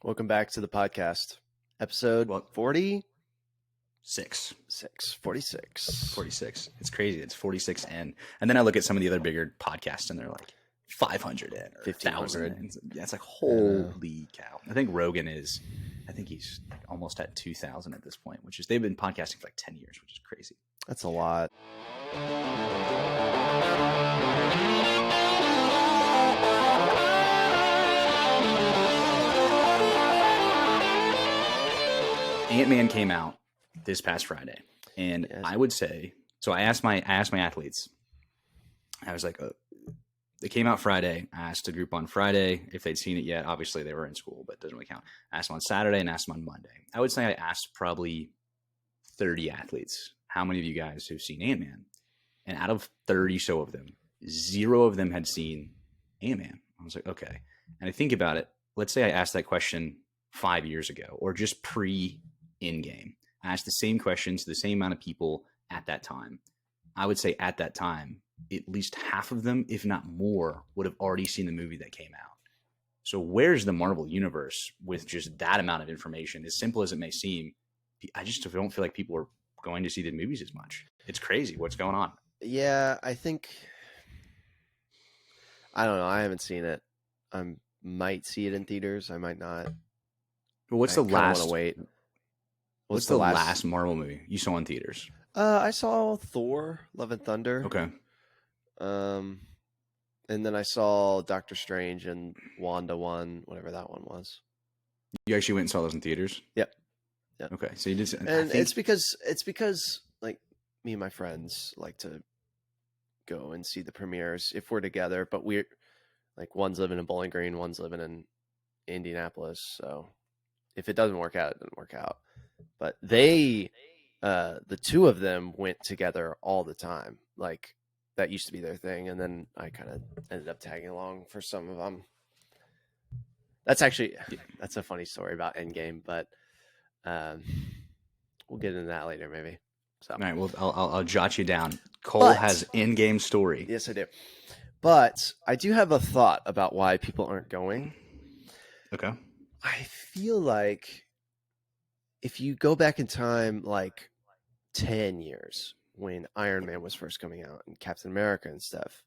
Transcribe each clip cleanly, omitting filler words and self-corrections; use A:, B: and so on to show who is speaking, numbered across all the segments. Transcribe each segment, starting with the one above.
A: Welcome back to the podcast. Episode
B: Well,
A: 46.
B: 46. It's crazy. It's 46 in. And then I look at some of the other bigger podcasts and they're like 500 in or 1,000 in. Yeah, it's like, holy cow. I think he's like almost at 2,000 at this point, which is, they've been podcasting for like 10 years, which is crazy.
A: That's a lot.
B: Ant-Man came out this past Friday, and
A: Yes.
B: I would say, so I asked my athletes, I was like, they came out Friday. I asked a group on Friday if they'd seen it yet. Obviously, they were in school, but it doesn't really count. I asked them on Saturday and asked them on Monday. I would say I asked probably 30 athletes, how many of you guys have seen Ant-Man? And out of 30 so of them, 0 of them had seen Ant-Man. I was like, okay. And I think about it. Let's say I asked that question 5 years ago or just pre-in-game. I asked the same questions to the same amount of people at that time. I would say at that time, at least half of them, if not more, would have already seen the movie that came out. So where's the Marvel Universe with just that amount of information? As simple as it may seem, I just don't feel like people are going to see the movies as much. It's crazy what's going on.
A: Yeah, I don't know. I haven't seen it. I might see it in theaters. I might not.
B: But what's
A: I
B: the
A: kinda
B: last?
A: wanna wait.
B: What's the last Marvel movie you saw in theaters?
A: I saw Thor: Love and Thunder.
B: Okay.
A: And then I saw Doctor Strange and Wanda 1, whatever that one was.
B: You actually went and saw those in theaters?
A: Yep.
B: Okay, so you did.
A: And it's because like me and my friends like to go and see the premieres if we're together, but we're like, one's living in Bowling Green, one's living in Indianapolis. So if it doesn't work out, it doesn't work out. But the two of them went together all the time. Like, that used to be their thing. And then I kind of ended up tagging along for some of them. That's a funny story about Endgame, but we'll get into that later, maybe. So,
B: all right. Well, I'll jot you down. Cole has in-game story.
A: Yes, I do. But I do have a thought about why people aren't going.
B: Okay.
A: I feel like if you go back in time, like 10 years, when Iron Man was first coming out and Captain America and stuff,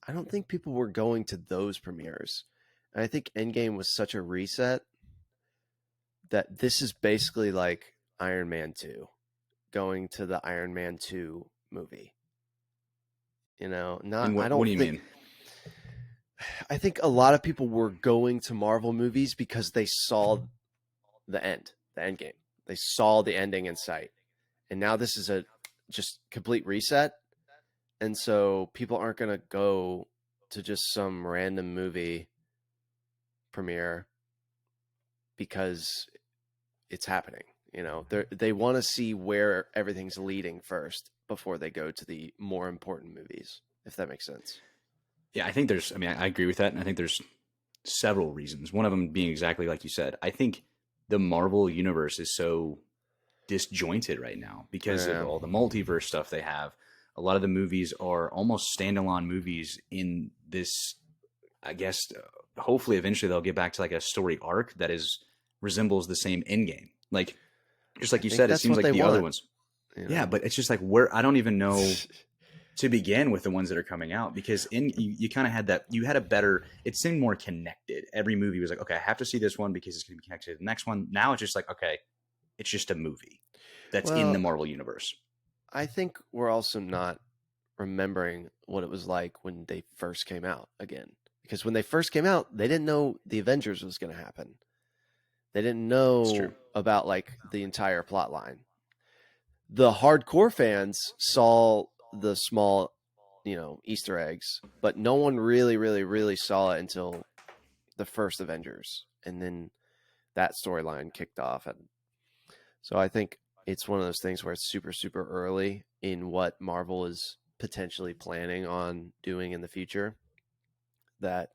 A: I don't think people were going to those premieres. And I think Endgame was such a reset that this is basically like Iron Man 2, going to the Iron Man 2 movie. You know,
B: What do you mean?
A: I think a lot of people were going to Marvel movies because they saw the end game. They saw the ending in sight. And now this is a just complete reset. And so people aren't going to go to just some random movie premiere because it's happening. You know, they want to see where everything's leading first before they go to the more important movies, if that makes sense.
B: Yeah, I think I agree with that. And I think there's several reasons. One of them being exactly like you said. I think the Marvel Universe is so disjointed right now because of all the multiverse stuff they have. A lot of the movies are almost standalone movies in this, I guess, hopefully eventually they'll get back to like a story arc that resembles the same Endgame. Like, just like you said, it seems like the other ones. You know? Yeah, but it's just like I don't even know to begin with the ones that are coming out, because you kind of had that, you had a better, it seemed more connected. Every movie was like, okay, I have to see this one because it's going to be connected to the next one. Now it's just like, okay, it's just a movie that's in the Marvel Universe.
A: I think we're also not remembering what it was like when they first came out again. Because when they first came out, they didn't know the Avengers was going to happen. They didn't know about like the entire plot line. The hardcore fans saw the small, Easter eggs, but no one really saw it until the first Avengers. And then that storyline kicked off. And so I think it's one of those things where it's super, super early in what Marvel is potentially planning on doing in the future. That,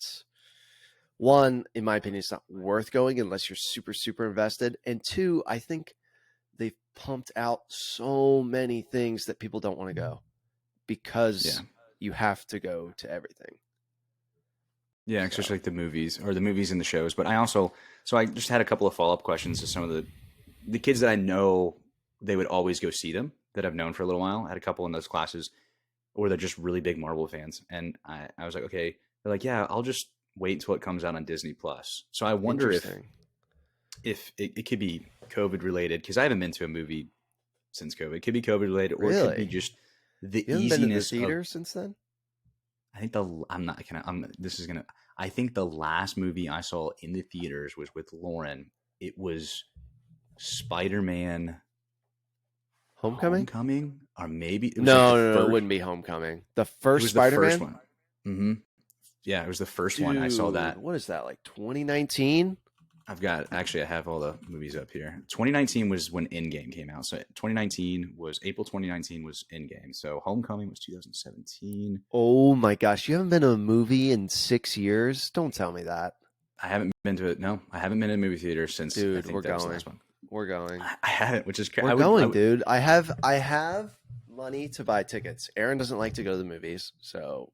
A: one, in my opinion, it's not worth going unless you're super, super invested. And two, I think they've pumped out so many things that people don't want to go because you have to go to everything.
B: Yeah,
A: So
B: especially like the movies and the shows. But I just had a couple of follow up questions to some of the kids that I know they would always go see them that I've known for a little while. I had a couple in those classes, or they're just really big Marvel fans, and I was like, okay, they're like, yeah, I'll just wait until it comes out on Disney Plus. So I wonder
A: interesting.
B: if it could be COVID related because I haven't been to a movie since COVID. It could be COVID related, or it could be
A: Really?
B: just the
A: You haven't been to the
B: easiness of.
A: theater since then?
B: I think the I'm not gonna. I'm this is gonna. I think the last movie I saw in the theaters was with Lauren. It was Spider-Man
A: Homecoming?
B: Homecoming, or maybe it was like the
A: No, it
B: first.
A: wouldn't be Homecoming. The
B: It
A: first
B: was the first
A: Spider-Man?
B: one. Mm-hmm. Yeah, it was the first one. I saw
A: Dude,
B: that.
A: what is that, like 2019?
B: I have all the movies up here. 2019 was when Endgame came out. So 2019 was April 2019 was Endgame. So Homecoming was 2017.
A: Oh my gosh, you haven't been to a movie in 6 years? Don't tell me that.
B: I haven't been to it. No, I haven't been in a movie theater since I
A: Dude, we're
B: think that was the
A: going.
B: last one.
A: We're going.
B: I haven't, which is crazy.
A: We're going, dude. I have money to buy tickets. Aaron doesn't like to go to the movies, so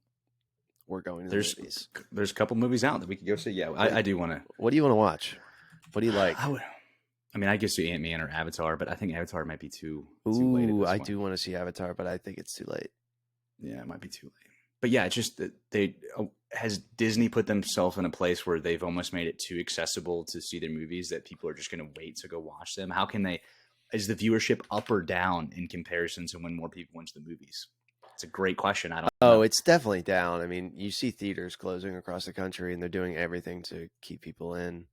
A: we're going to the movies.
B: There's a couple movies out that we could go see. Yeah, I do want to.
A: What do you want to watch? What do you like?
B: I mean, I guess see Ant-Man or Avatar, but I think Avatar might be too late at
A: Ooh,
B: this
A: I
B: point.
A: do want to see Avatar, but I think it's too late.
B: Yeah, it might be too late. But yeah, it's just that has Disney put themselves in a place where they've almost made it too accessible to see their movies that people are just going to wait to go watch them. How can they? Is the viewership up or down in comparison to when more people went to the movies? It's a great question. I don't know.
A: It's definitely down. I mean, you see theaters closing across the country, and they're doing everything to keep people in.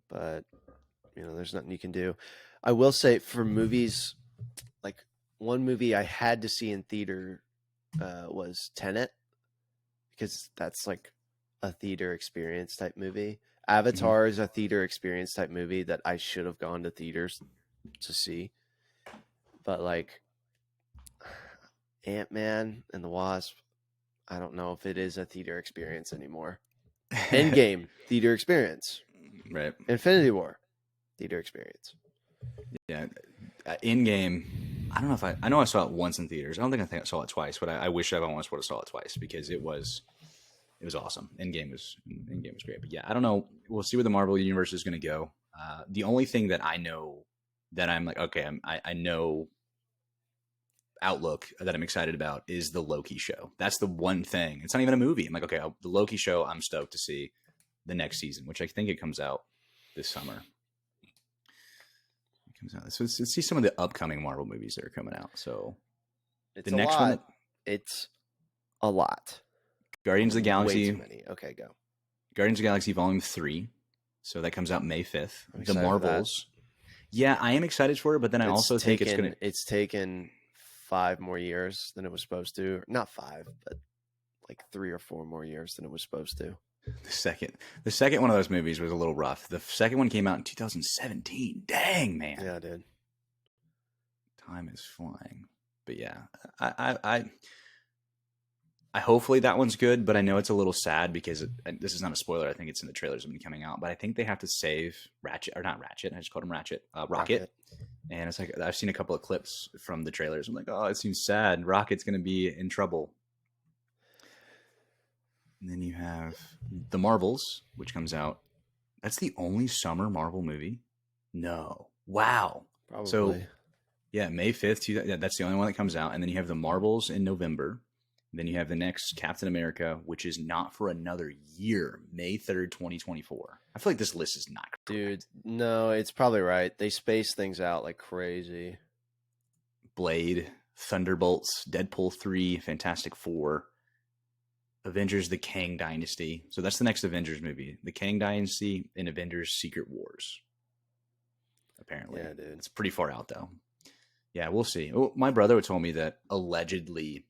A: But there's nothing you can do. I will say for movies, like one movie I had to see in theater was Tenet, because that's like a theater experience type movie. Avatar is a theater experience type movie that I should have gone to theaters to see. But like Ant-Man and the Wasp, I don't know if it is a theater experience anymore. Endgame, theater experience.
B: Right.
A: Infinity War, theater experience.
B: Yeah. Endgame, I don't know if I know I saw it once in theaters. I don't think I saw it twice, but I wish I almost would have saw it twice because it was awesome. Endgame was great. But yeah, I don't know. We'll see where the Marvel universe is going to go. The only thing that I know that I'm like, okay, I know outlook that I'm excited about is the Loki show. That's the one thing. It's not even a movie. I'm like, okay, the Loki show, I'm stoked to see the next season, which I think it comes out this summer. It comes out. So let's see some of the upcoming Marvel movies that are coming out. So
A: It's
B: the
A: a
B: next
A: lot.
B: one,
A: It's a lot.
B: Guardians of the Galaxy.
A: Way too many. Okay, go.
B: Guardians of the Galaxy Volume 3. So that comes out May 5th.
A: I'm
B: The
A: excited for
B: Marvels. Yeah, I am excited for it, but then I also think it's going to.
A: It's taken 5 more years than it was supposed to. Not 5, but like 3 or 4 more years than it was supposed to.
B: The second one of those movies was a little rough. The second one came out in 2017. Dang, man.
A: Yeah, dude.
B: Time is flying. But yeah, I hopefully that one's good, but I know it's a little sad because this is not a spoiler. I think it's in the trailers when coming out, but I think they have to save Ratchet, or not Ratchet. I just called him Ratchet. Rocket. And it's like, I've seen a couple of clips from the trailers. I'm like, oh, it seems sad. Rocket's going to be in trouble. And then you have The Marvels, which comes out. That's the only summer Marvel movie? No. Wow.
A: Probably.
B: So, yeah, May 5th. That's the only one that comes out. And then you have The Marvels in November. Then you have the next Captain America, which is not for another year, May 3rd, 2024. I feel like this list is not correct.
A: Dude, no, it's probably right. They space things out like crazy.
B: Blade, Thunderbolts, Deadpool 3, Fantastic Four, Avengers: The Kang Dynasty. So that's the next Avengers movie. The Kang Dynasty and Avengers: Secret Wars. Apparently.
A: Yeah, dude.
B: It's pretty far out, though. Yeah, we'll see. Oh, my brother told me that allegedly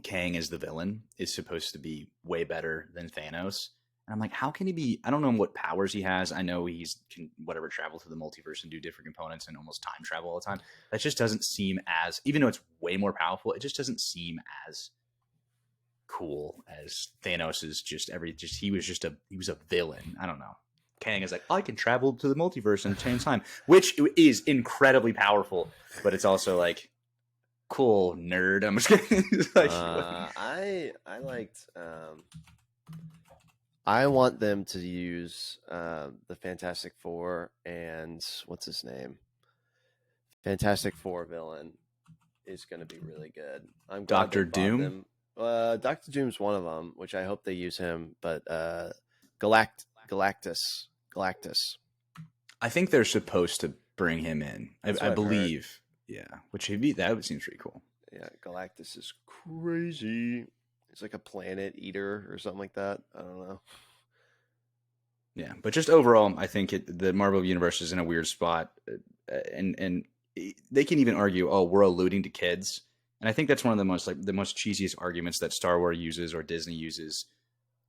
B: Kang as the villain is supposed to be way better than Thanos. And I'm like, how can he be? I don't know what powers he has. I know he's can travel through the multiverse and do different components and almost time travel all the time. That just doesn't seem as, even though it's way more powerful, it just doesn't seem as cool as Thanos is. He was a villain. I don't know. Kang is like, I can travel to the multiverse and change time, which is incredibly powerful, but it's also like, cool, nerd. I'm just kidding.
A: I liked I want them to use the Fantastic Four and what's his name? Fantastic Four villain is going to be really good. I'm glad they
B: Doctor
A: brought
B: Doom.
A: them. Doctor Doom's one of them, which I hope they use him. But Galactus.
B: I think they're supposed to bring him in.
A: That's
B: I
A: what I've heard.
B: believe. Yeah, which would be that would seem pretty cool.
A: Yeah, Galactus is crazy. He's like a planet eater or something like that. I don't know.
B: Yeah, but just overall, I think the Marvel universe is in a weird spot, and they can even argue, "Oh, we're alluding to kids," and I think that's one of the most cheesiest arguments that Star Wars uses or Disney uses.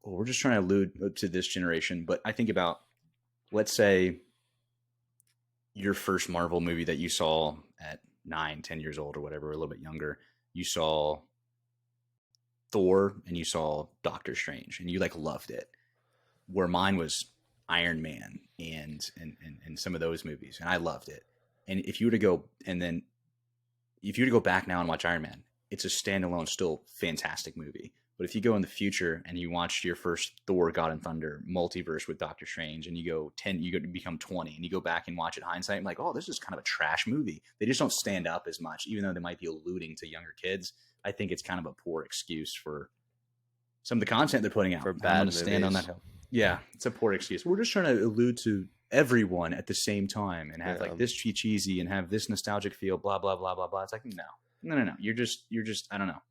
B: Oh, we're just trying to allude to this generation, but I think about, let's say, your first Marvel movie that you saw at 9, 10 years old or whatever, or a little bit younger. You saw Thor and you saw Doctor Strange, and you like loved it. Where mine was Iron Man and some of those movies, and I loved it. And if you were to go and then if you were to go back now and watch Iron Man, it's a standalone, still fantastic movie. But if you go in the future and you watch your first Thor: God and Thunder multiverse with Doctor Strange, and you go 10, you become 20, and you go back and watch it hindsight, I'm like, oh, this is kind of a trash movie. They just don't stand up as much, even though they might be alluding to younger kids. I think it's kind of a poor excuse for some of the content they're putting out.
A: For
B: I'm
A: bad
B: going to stand on
A: movies.
B: that hill. Yeah, it's a poor excuse. We're just trying to allude to everyone at the same time and have
A: Yeah.
B: like this cheesy and have this nostalgic feel, blah blah blah blah blah. It's like no. You're just I don't know.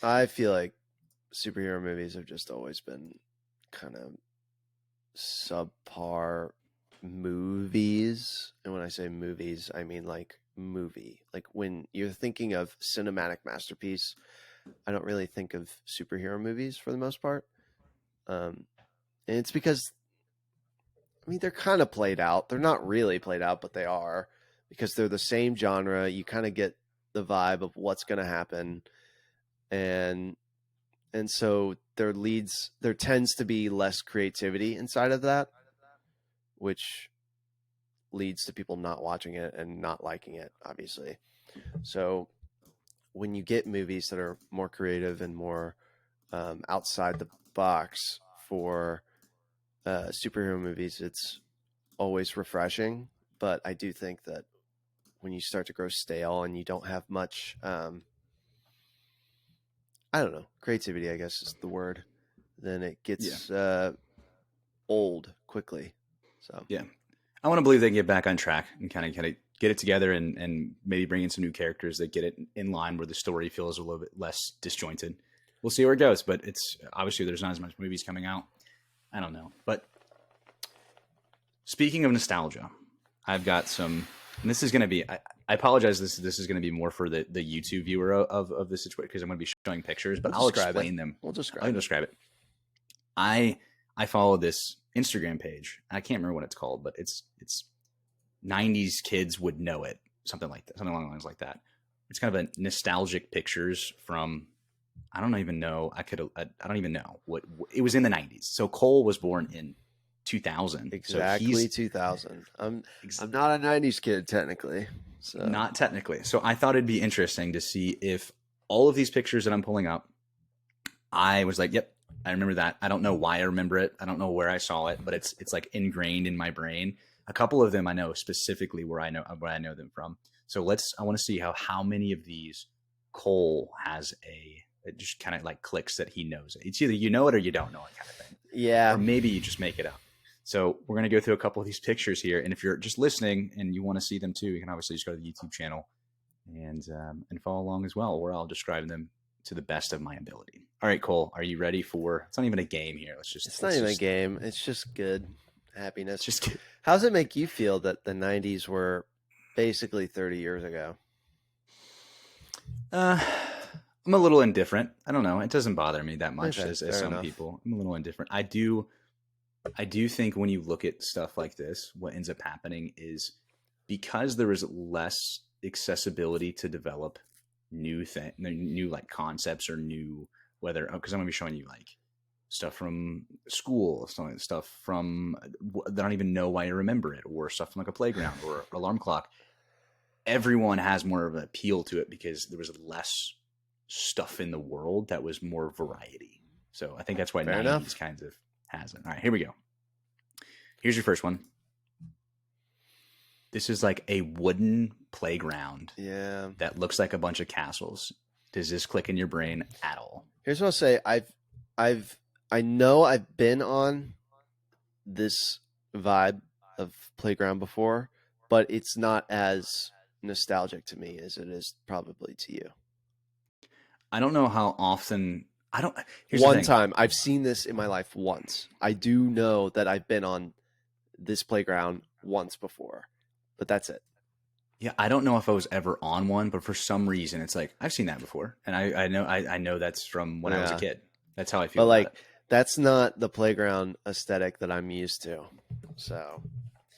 A: I feel like superhero movies have just always been kind of subpar movies. And when I say movies, I mean like movie. Like when you're thinking of cinematic masterpiece, I don't really think of superhero movies for the most part. And it's because, I mean, they're kind of played out. They're not really played out, but they are because they're the same genre. You kind of get the vibe of what's going to happen. And so there tends to be less creativity inside of that, which leads to people not watching it and not liking it, obviously. So when you get movies that are more creative and more outside the box for superhero movies, it's always refreshing. But I do think that when you start to grow stale and you don't have much, I don't know, creativity, I guess is the word, then it gets old quickly. So
B: yeah, I want to believe they can get back on track and kind of get it together and maybe bring in some new characters that get it in line where the story feels a little bit less disjointed. We'll see where it goes, but it's obviously there's not as much movies coming out. I don't know, but speaking of nostalgia, I've got some. And this is going to be. I apologize. This is going to be more for the YouTube viewer of the situation because I'm going to be showing pictures, but I'll explain them.
A: We'll
B: I'll describe it. I follow this Instagram page. I can't remember what it's called, but it's 90s kids would know it. Something like that. Something along the lines like that. It's kind of a nostalgic pictures from. I don't even know. I don't even know what it was in the 90s. So Cole was born in 2000.
A: Exactly, so 2000. I'm not a 90s kid technically. So.
B: Not technically. So I thought it'd be interesting to see if all of these pictures that I'm pulling up, I was like, yep, I remember that. I don't know why I remember it. I don't know where I saw it, but it's like ingrained in my brain. A couple of them I know specifically where I know them from. So I want to see how many of these Cole has it just kind of like clicks that he knows it. It's either you know it or you don't know it kind of thing.
A: Yeah.
B: Or maybe you just make it up. So we're going to go through a couple of these pictures here. And if you're just listening and you want to see them too, you can obviously just go to the YouTube channel and follow along as well, where I'll describe them to the best of my ability. All right, Cole, are you ready for, it's not even a game here.
A: It's not even a game. It's just good happiness.
B: Just good.
A: How does it make you feel that the 90s were basically 30 years ago?
B: I'm a little indifferent. I don't know. It doesn't bother me that much as some
A: enough.
B: people. I'm a little indifferent. I do think when you look at stuff like this, what ends up happening is because there is less accessibility to develop new like concepts or new because I'm gonna be showing you like stuff from school, stuff from that I don't even know why I remember it, or stuff from like a playground or alarm clock. Everyone has more of an appeal to it because there was less stuff in the world that was more variety. So I think that's why 90s kinds of Hasn't. All right, here we go. Here's your first one. This is like a wooden playground
A: Yeah.
B: that looks like a bunch of castles. Does this click in your brain at all?
A: Here's what I'll say. I know I've been on this vibe of playground before, but it's not as nostalgic to me as it is probably to you.
B: I don't know how often. I don't. Here's
A: One
B: the thing.
A: time I've seen this in my life once. I do know that I've been on this playground once before, but that's it.
B: Yeah, I don't know if I was ever on one, but for some reason, it's like I've seen that before, and I know that's from when I was a
A: Yeah.
B: kid. That's how I
A: But
B: feel about
A: like
B: it.
A: that's not the playground aesthetic that I'm used to. So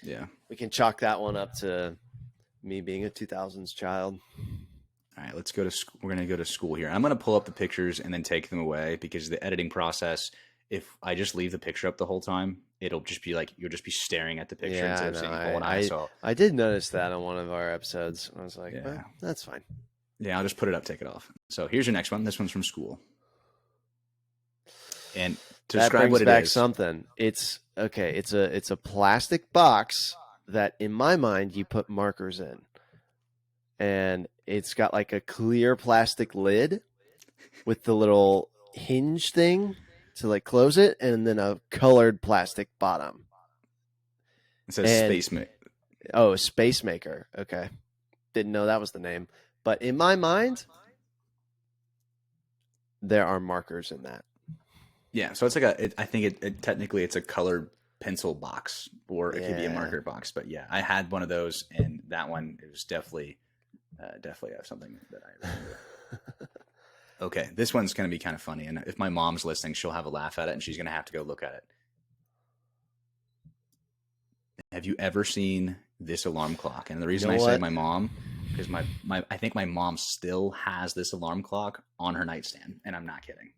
B: Yeah.
A: we can chalk that one up to me being a 2000s child.
B: All right, let's go to. We're gonna go to school here. I'm gonna pull up the pictures and then take them away because the editing process. If I just leave the picture up the whole time, it'll just be like you'll just be staring at the picture
A: Yeah,
B: instead
A: I
B: of
A: know.
B: seeing whole eye. So
A: I did notice that on one of our episodes. I was like,
B: yeah,
A: well, that's fine.
B: yeah, I'll just put it up, take it off. So here's your next one. This one's from school, and to
A: That
B: describe
A: brings
B: what it
A: back
B: is,
A: something. It's okay. It's a plastic box that, in my mind, you put markers in, and it's got like a clear plastic lid with the little hinge thing to like close it, and then a colored plastic bottom.
B: it says
A: And
B: Space Mate.
A: oh, Space Maker. Okay, didn't know that was the name. But in my mind, there are markers in that.
B: Yeah, so it's like I think it technically it's a colored pencil box, or it could be a
A: Yeah.
B: marker box. But yeah, I had one of those, and that one it was definitely something that I remember. Okay, this one's going to be kind of funny, and if my mom's listening, she'll have a laugh at it, and she's going to have to go look at it. Have you ever seen this alarm clock? And the reason I say
A: what?
B: my mom, because I think my mom still has this alarm clock on her nightstand, and I'm not kidding.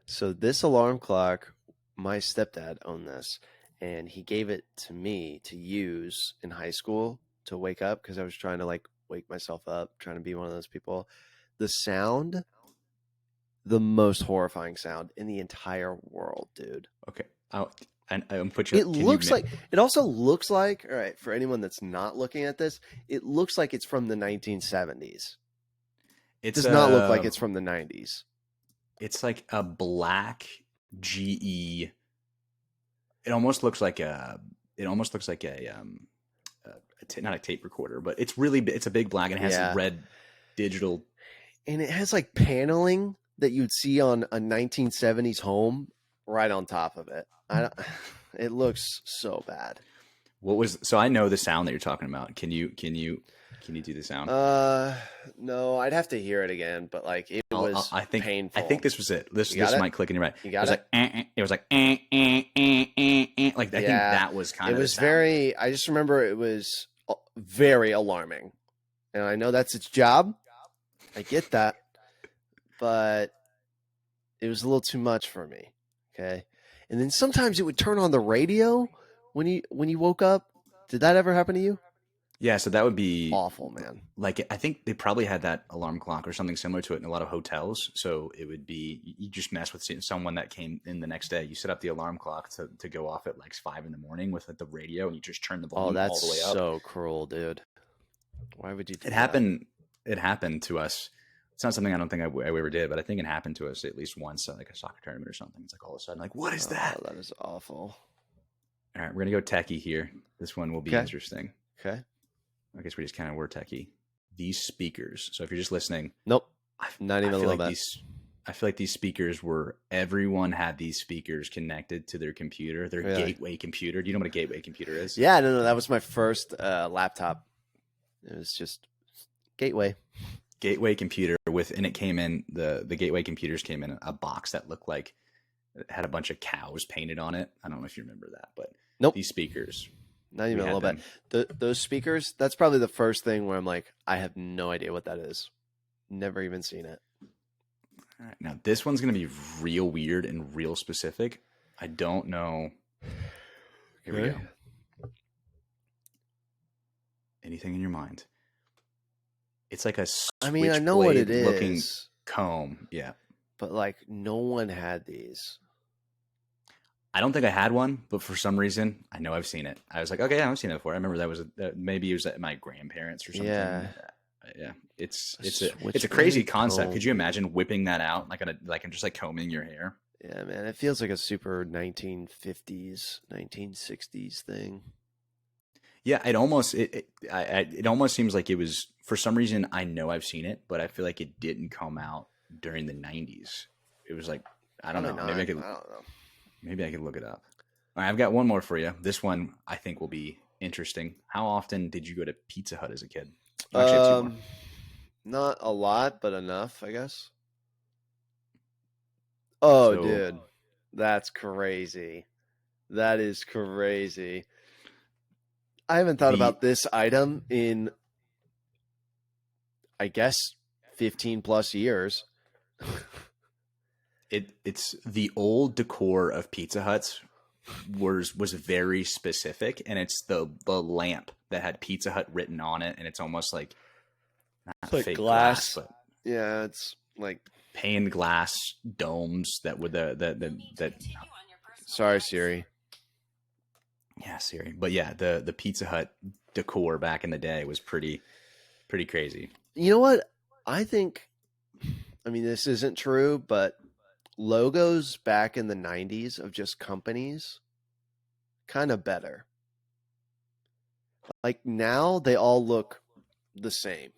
A: So this alarm clock, my stepdad owned this, and he gave it to me to use in high school to wake up because I was trying to like wake myself up, trying to be one of those people. The sound, the most horrifying sound in the entire world, dude.
B: Okay, I'm put you.
A: It looks like it also looks like, all right, for anyone that's not looking at this, it looks like it's from the 1970s. It does not look like it's from the 90s.
B: It's like a black GE. It almost looks like a. It almost looks like not a tape recorder, but it's really it's a big black and it has red digital.
A: And it has like paneling that you'd see on a 1970s home right on top of it. It looks so bad.
B: So I know the sound that you're talking about. Can you do the sound?
A: No, I'd have to hear it again, but like it was painful.
B: I think this was it. This might click in your mind.
A: You got it?
B: It was like like I think that was kind of.
A: It was very. I just remember it was very alarming, and I know that's its job. I get that, but it was a little too much for me. Okay, and then sometimes it would turn on the radio when you woke up. Did that ever happen to you?
B: Yeah, so that would be
A: awful, man.
B: Like I think they probably had that alarm clock or something similar to it in a lot of hotels. So it would be you just mess with someone that came in the next day. You set up the alarm clock to go off at like 5 a.m. with like the radio, and you just turn the volume all the way up.
A: Oh, that's so cruel, dude. Why would you do
B: that? It happened to us. It's not something I don't think I ever did, but I think it happened to us at least once at like a soccer tournament or something. It's like all of a sudden, like, what is that?
A: That is awful.
B: All right, we're going to go techie here. This one will be interesting.
A: Okay.
B: I guess we just kind of were techie. These speakers. So if you're just listening.
A: Nope. Not even a little bit.
B: I feel like these speakers everyone had these speakers connected to their computer, their gateway computer. Do you know what a gateway computer is?
A: Yeah, no. That was my first laptop. It was just gateway.
B: Gateway computer and it came in, the gateway computers came in a box that looked like it had a bunch of cows painted on it. I don't know if you remember that, but
A: nope.
B: These speakers.
A: Not even a little bit. Those speakers, that's probably the first thing where I'm like, I have no idea what that is. Never even seen it.
B: All right, now, this one's going to be real weird and real specific. I don't know. Here we go. Anything in your mind? It's like a
A: I know what it is.
B: Looking comb. Yeah.
A: But like no one had these.
B: I don't think I had one, but for some reason, I know I've seen it. I was like, okay, I've seen it before. I remember maybe it was at my grandparents or something.
A: Yeah.
B: Yeah, it's
A: A
B: it's a crazy
A: switchblade
B: concept.
A: comb,
B: Could you
A: dude.
B: imagine whipping that out and just like combing your hair?
A: Yeah, man. It feels like a super 1950s, 1960s thing.
B: Yeah, it almost seems like it was for some reason. I know I've seen it, but I feel like it didn't come out during the '90s. It was like I don't
A: Probably
B: know.
A: not. I don't know.
B: Maybe I could look it up. All right, I've got one more for you. This one I think will be interesting. How often did you go to Pizza Hut as a kid? Actually, I have two more.
A: Um, Not a lot, but enough, I guess. Oh,
B: So
A: dude. That's crazy. That is crazy. I haven't thought
B: the
A: about this item in, I guess, 15 plus years.
B: it's the old decor of Pizza Huts was very specific, and it's the lamp that had Pizza Hut written on it, and it's almost like
A: It's
B: not
A: like
B: fake glass,
A: glass.
B: but
A: Yeah, it's like.
B: pane glass domes that would that
A: Sorry, Siri.
B: yeah, Siri. But yeah, the Pizza Hut decor back in the day was pretty crazy.
A: You know what? I think, I mean, this isn't true, but logos back in the 90s of just companies kind of better. Like now they all look the same.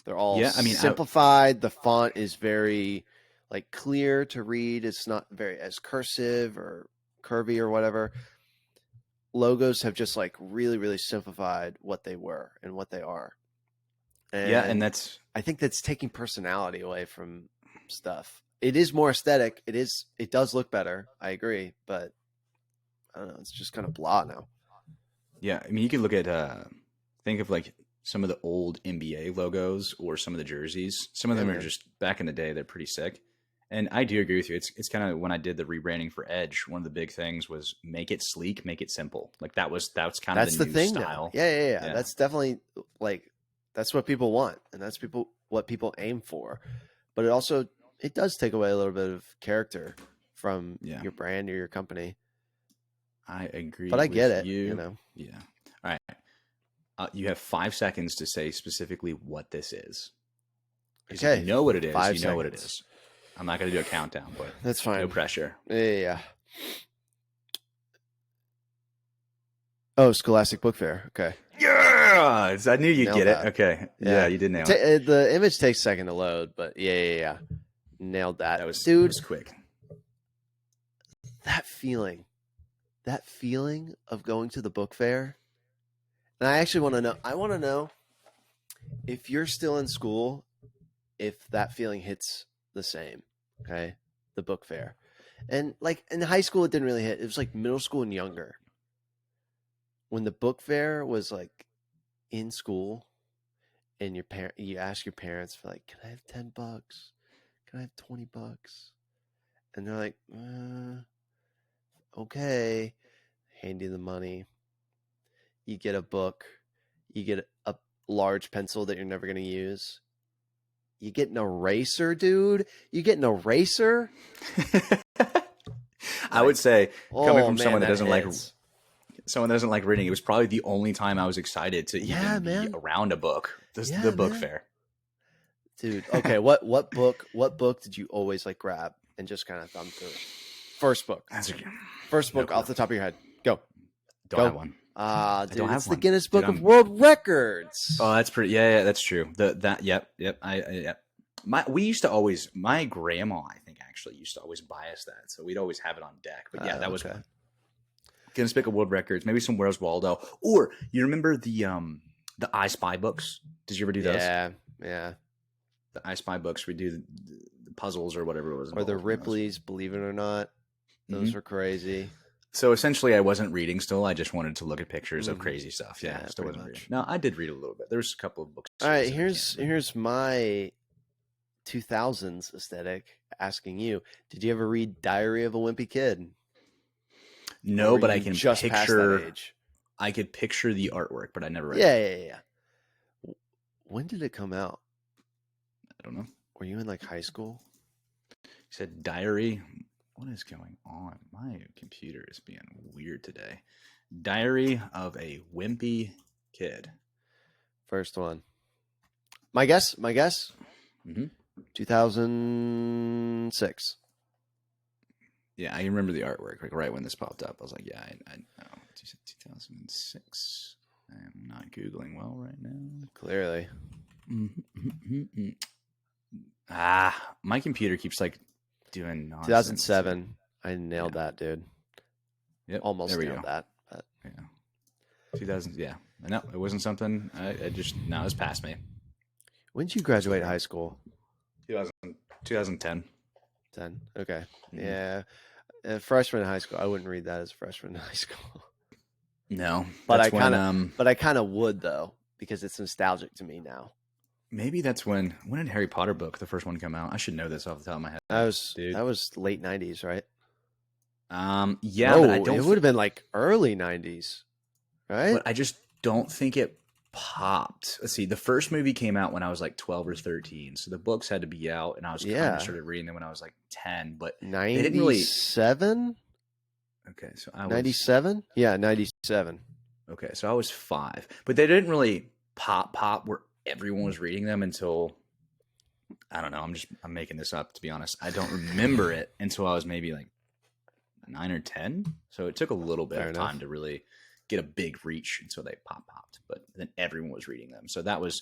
A: They're all
B: Yeah, I mean,
A: simplified. The font is very like clear to read. It's not very as cursive or curvy or whatever. Logos have just like really, really simplified what they were and what they are.
B: yeah, and
A: And
B: that's
A: I think that's taking personality away from stuff. It is more aesthetic. It does look better. I agree, but I don't know, it's just kind of blah now.
B: yeah. I mean, you could look at think of like some of the old NBA logos or some of the jerseys. Some of
A: Yeah,
B: them are
A: man.
B: just back in the day. They're pretty sick. And I do agree with you. It's kind of when I did the rebranding for Edge, one of the big things was make it sleek, make it simple. Like that's kind of
A: That's
B: the
A: the
B: new
A: thing now.
B: style.
A: Yeah.
B: Yeah,
A: That's definitely like that's what people want, and that's people what people aim for. But it does take away a little bit of character from
B: yeah.
A: your brand or your company.
B: I
A: But
B: agree
A: I get
B: with
A: it,
B: you. Yeah. All right. You have 5 seconds to say specifically what this is. Because if you
A: Okay,
B: know what it is,
A: five
B: you know what it
A: seconds.
B: is. I'm not going to do a countdown, but
A: That's
B: no
A: fine.
B: pressure.
A: Yeah. Oh, Scholastic Book Fair. Okay.
B: Yeah, I knew you'd
A: Nailed
B: get it.
A: that.
B: Okay, yeah,
A: Yeah.
B: you did nail it.
A: The image takes a second to load, but yeah. Nailed that.
B: That was
A: Dude,
B: quick.
A: that feeling. That feeling of going to the book fair. And I actually want to know. I want to know if you're still in school, if that feeling hits the same. Okay. The book fair. And like in high school, it didn't really hit. It was like middle school and younger. When the book fair was like in school and you ask your parents for like, can I have $10? Can I have $20? And they're like, okay. Hand you the money. You get a book. You get a large pencil that you're never going to use. You get an eraser, dude. You get an eraser.
B: I would say coming
A: Oh
B: from
A: man,
B: someone that
A: that
B: doesn't like reading, it was probably the only time I was excited to
A: yeah,
B: even be
A: man.
B: around a book. The
A: Yeah,
B: book
A: man.
B: fair.
A: Dude, okay. What book did you always like grab and just kind of thumb through? First book.
B: That's a,
A: First
B: no
A: book off
B: clue.
A: the top of your head. Go.
B: Don't
A: Go.
B: have one.
A: Ah,
B: I don't
A: dude,
B: have
A: it's the
B: one.
A: Guinness
B: Dude,
A: Book of World Records.
B: Oh, that's pretty. Yeah, that's true. Yep. Yep. We used to always. My grandma, I think, actually used to always buy us that, so we'd always have it on deck. But yeah, that was
A: Okay.
B: one. Guinness Book of World Records, maybe some Where's Waldo, or you remember the I Spy books? Did you ever do those?
A: Yeah.
B: The I Spy books, we do the puzzles or whatever it was.
A: Or the
B: Involved in those.
A: Ripley's, believe it or not. Those were crazy.
B: So essentially, I wasn't reading still. I just wanted to look at pictures of
A: Mhm.
B: crazy stuff. Yeah,
A: Yeah,
B: still
A: pretty
B: wasn't
A: much.
B: reading. No, I did read a little bit. There was a couple of books.
A: All right,
B: that I can't remember.
A: here's my 2000s aesthetic asking you, did you ever read Diary of a Wimpy Kid?
B: No,
A: Or
B: but
A: were
B: I
A: you
B: can
A: just past that
B: picture.
A: age?
B: I could picture the artwork, but I never read it.
A: Yeah. When did it come out?
B: I don't know.
A: Were you in like high school?
B: You said diary. What is going on? My computer is being weird today. Diary of a Wimpy Kid.
A: First one. My guess.
B: Mm-hmm.
A: 2006.
B: Yeah, I remember the artwork. Like right when this popped up, I was like, yeah, I know. 2006. I am not Googling well right now.
A: Clearly.
B: Mm-hmm. My computer keeps like doing nonsense.
A: 2007. I nailed that, dude.
B: Yep.
A: Almost nailed that. But.
B: Yeah. 2000. Yeah. No, it wasn't something. I just it's past me.
A: When did you graduate high school?
B: 2010.
A: 10. Okay.
B: Mm-hmm.
A: Yeah. Freshman in high school. I wouldn't read that as freshman in high school.
B: No,
A: but I kind of would though, because it's nostalgic to me now.
B: Maybe that's when did Harry Potter book, the first one, come out? I should know this off the top of my head.
A: That was late 90s, right?
B: Yeah,
A: no,
B: but I don't.
A: It would have been like early 90s, right?
B: But I just don't think it popped. Let's see. The first movie came out when I was like 12 or 13, so the books had to be out, and I was kind of started reading them when I was like 10. But
A: 97.
B: They didn't really. Okay, so I was
A: 97. Yeah, 97.
B: Okay, so I was 5, but they didn't really pop where everyone was reading them until, I don't know. I'm making this up, to be honest. I don't remember it until I was maybe like 9 or 10. So it took a little bit of time to really get a big reach until they popped. But then everyone was reading them. So that was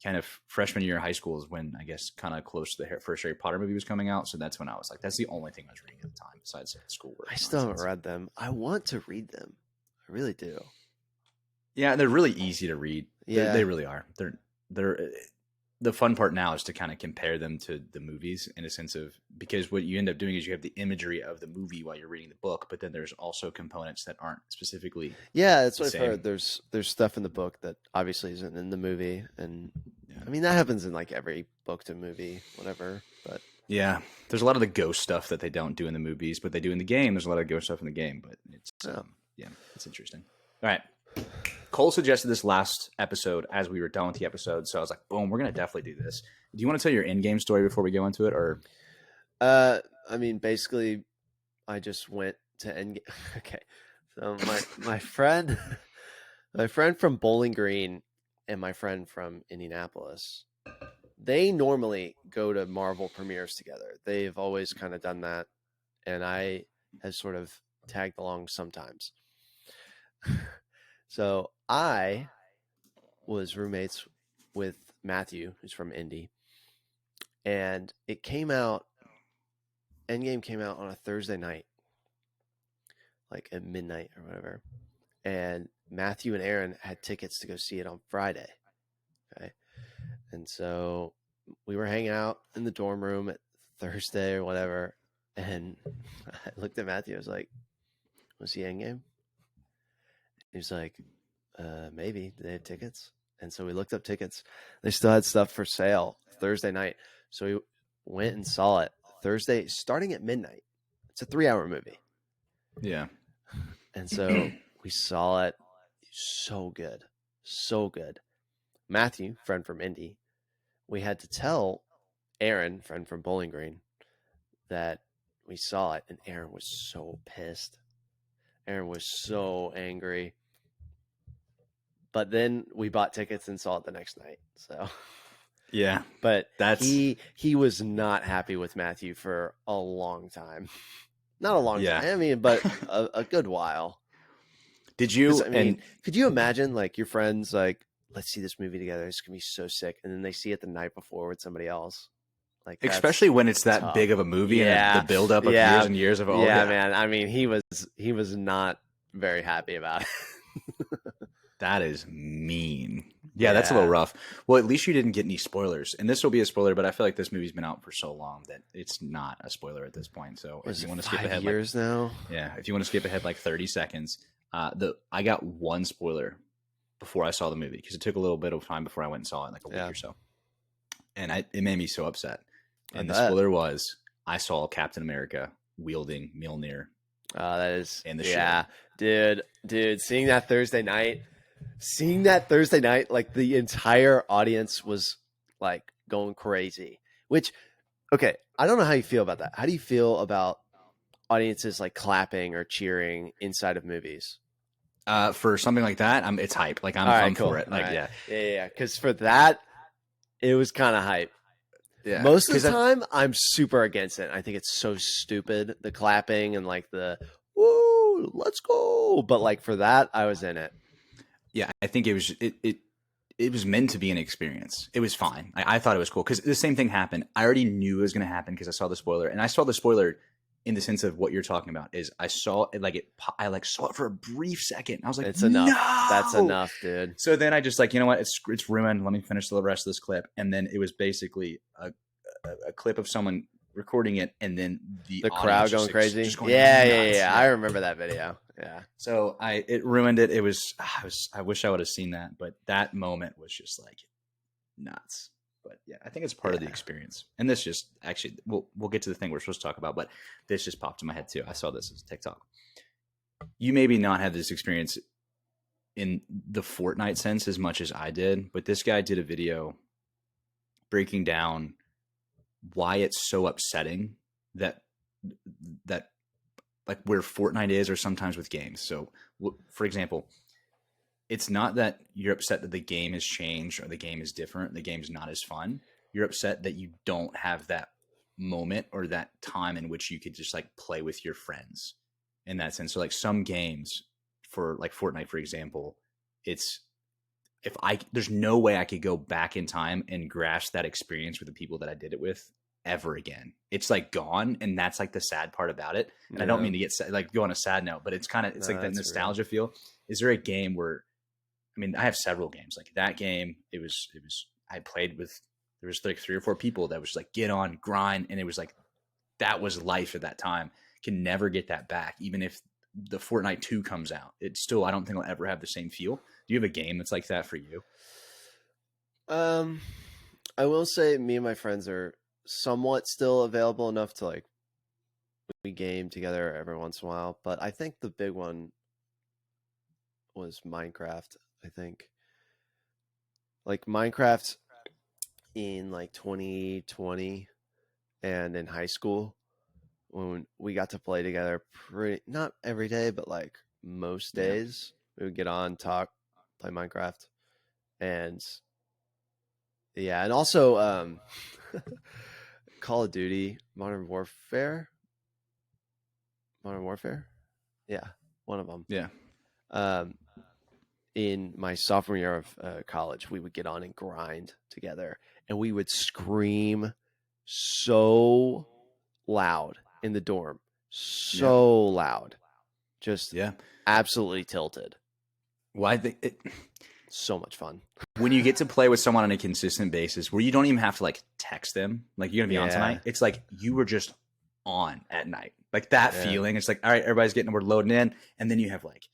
B: kind of freshman year of high school is when I guess kind of close to the first Harry Potter movie was coming out. So that's when I was like, that's the only thing I was reading at the time besides schoolwork.
A: I still haven't read them. I want to read them. I really do.
B: Yeah, they're really easy to read.
A: Yeah,
B: they really are. They're the fun part now is to kind of compare them to the movies in a sense of, because what you end up doing is you have the imagery of the movie while you're reading the book, but then there's also components that aren't specifically.
A: Yeah, that's what I've heard. There's stuff in the book that obviously isn't in the movie, and I mean that happens in like every book to movie, whatever. But
B: yeah, there's a lot of the ghost stuff that they don't do in the movies, but they do in the game. There's a lot of ghost stuff in the game, but it's it's interesting. All right. Cole suggested this last episode as we were done with the episode, so I was like, boom, we're going to definitely do this. Do you want to tell your in-game story before we go into it, or?
A: I mean, basically, I just went to Endgame. Okay, so my friend from Bowling Green and my friend from Indianapolis, they normally go to Marvel premieres together. They've always kind of done that, and I have sort of tagged along sometimes. So I was roommates with Matthew, who's from Indy, and Endgame came out on a Thursday night, like at midnight or whatever. And Matthew and Aaron had tickets to go see it on Friday. Okay. And so we were hanging out in the dorm room at Thursday or whatever. And I looked at Matthew. I was like, "Was he Endgame?" He was like, maybe. Do they have tickets? And so we looked up tickets. They still had stuff for sale Thursday night. So we went and saw it Thursday, starting at midnight. It's a 3-hour movie.
B: Yeah.
A: And so we saw it. So good. So good. Matthew, friend from Indy, we had to tell Aaron, friend from Bowling Green, that we saw it. And Aaron was so pissed. Aaron was so angry. But then we bought tickets and saw it the next night. So
B: yeah,
A: but he was not happy with Matthew for a long time. Not a long time. I mean, but a good while.
B: Did you?
A: I mean, could you imagine like your friends like, let's see this movie together. It's gonna be so sick, and then they see it the night before with somebody else. Like,
B: especially when it's that big of a movie and the buildup of years and years of
A: man. I mean, he was not very happy about it.
B: That is mean. Yeah, that's a little rough. Well, at least you didn't get any spoilers. And this will be a spoiler, but I feel like this movie's been out for so long that it's not a spoiler at this point. So if you want to skip ahead,
A: years now.
B: Yeah, if you want to skip ahead like 30 seconds, I got one spoiler before I saw the movie because it took a little bit of time before I went and saw it, like a week or so, and it made me so upset. And the spoiler was I saw Captain America wielding Mjolnir.
A: That is
B: in the show.
A: Dude, seeing that Thursday night, like the entire audience was like going crazy. Which, okay, I don't know how you feel about that. How do you feel about audiences like clapping or cheering inside of movies?
B: For something like that, it's hype. Like
A: All right,
B: I'm
A: cool.
B: for it.
A: All
B: Like
A: right.
B: yeah,
A: Yeah. Because for that, it was kind of hype.
B: yeah.
A: Most of
B: Because
A: the time, I'm super against it. I think it's so stupid, the clapping and like the woo, let's go. But like for that, I was in it.
B: yeah, I think it was meant to be an experience. It was fine. I thought it was cool because the same thing happened. I already knew it was going to happen because I saw the spoiler, and I saw the spoiler in the sense of what you're talking about. Is I saw it like it. I like saw it for a brief second. I was like,
A: It's enough. That's
B: no.
A: enough, dude.
B: So then I just like, you know what? It's ruined. Let me finish the rest of this clip, and then it was basically a clip of someone recording it, and then the
A: The
B: audience
A: crowd going crazy.
B: just going
A: Yeah.
B: nuts.
A: I remember that video. Yeah.
B: So it ruined it. It was I wish I would have seen that, but that moment was just like nuts. But yeah, I think it's part of the experience. And this just actually we'll get to the thing we're supposed to talk about, but this just popped in my head too. I saw this as a TikTok. You maybe not have this experience in the Fortnite sense as much as I did, but this guy did a video breaking down why it's so upsetting that like where Fortnite is, or sometimes with games. So, for example, it's not that you're upset that the game has changed or the game is different, the game's not as fun. You're upset that you don't have that moment or that time in which you could just like play with your friends in that sense. So like some games, for like Fortnite, for example, it's there's no way I could go back in time and grasp that experience with the people that I did it with ever again. It's like gone, and that's like the sad part about it. And I don't mean to get like go on a sad note, but it's like that nostalgia feel. Is there a game where, I mean, I have several games like that game. It was I played with, there was like 3 or 4 people that was like get on, grind, and it was like that was life at that time. Can never get that back, even if the Fortnite 2 comes out. It's still, I don't think I'll ever have the same feel. Do you have a game that's like that for you?
A: I will say me and my friends are somewhat still available enough to like we game together every once in a while, but I think the big one was Minecraft. I think like Minecraft in like 2020 and in high school when we got to play together pretty, not every day, but like most days we would get on, talk, play Minecraft. And yeah, and also Call of Duty Modern Warfare. Yeah, one of them.
B: Yeah.
A: In my sophomore year of college, we would get on and grind together, and we would scream so loud in the dorm, so loud, just absolutely tilted.
B: Well, I think
A: so much fun
B: when you get to play with someone on a consistent basis, where you don't even have to like text them, like you're gonna be on tonight. It's like you were just on at night, like that feeling. It's like, all right, everybody's we're loading in, and then you have like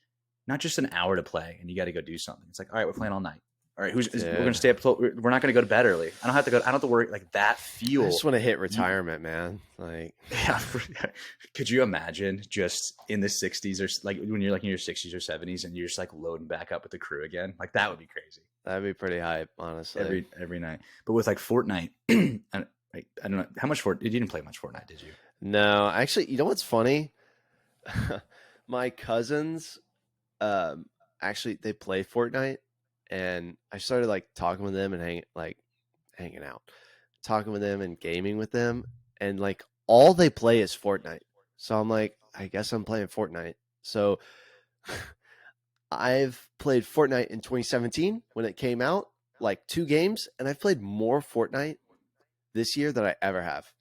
B: not just an hour to play, and you got to go do something. It's like, all right, we're playing all night. All right, we're gonna stay up. We're not gonna go to bed early. I don't have to worry. Like that feel.
A: I just want to hit retirement, man. Like,
B: yeah. Could you imagine just in the 60s or like when you're like in your 60s or 70s and you're just like loading back up with the crew again? Like that would be crazy.
A: That'd be pretty hype, honestly.
B: Every night. But with like Fortnite, I don't know how much you didn't play much Fortnite, did you?
A: No, actually, you know what's funny? My cousins, actually, they play Fortnite, and I started like talking with them and hanging out, talking with them and gaming with them, and like all they play is Fortnite. So I'm like, I guess I'm playing Fortnite. So I've played Fortnite in 2017 when it came out, like 2 games, and I've played more Fortnite this year than I ever have.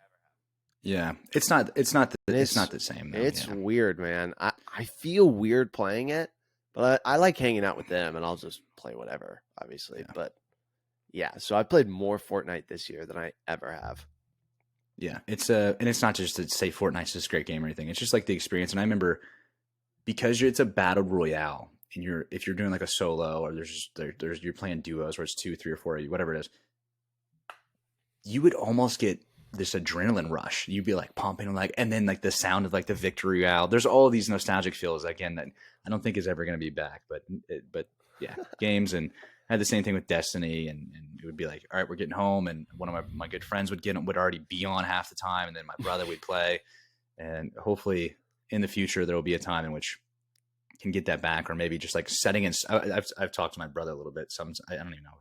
B: Yeah, it's not the same. Though,
A: it's weird, man. I feel weird playing it, but I like hanging out with them, and I'll just play whatever, obviously. Yeah. But yeah, so I played more Fortnite this year than I ever have.
B: Yeah, and it's not just to say Fortnite's this great game or anything. It's just like the experience. And I remember because it's a battle royale, and if you're doing like a solo or you're playing duos where it's 2, 3, or 4 of you, whatever it is, you would almost get this adrenaline rush. You'd be like pumping and then like the sound of like the victory royale. There's all these nostalgic feels again that I don't think is ever going to be back. But yeah, games. And I had the same thing with Destiny, and it would be like, all right, we're getting home, and one of my good friends would already be on half the time, and then my brother would play, and hopefully in the future there will be a time in which I can get that back, or maybe just like setting in. I've talked to my brother a little bit. I don't even know,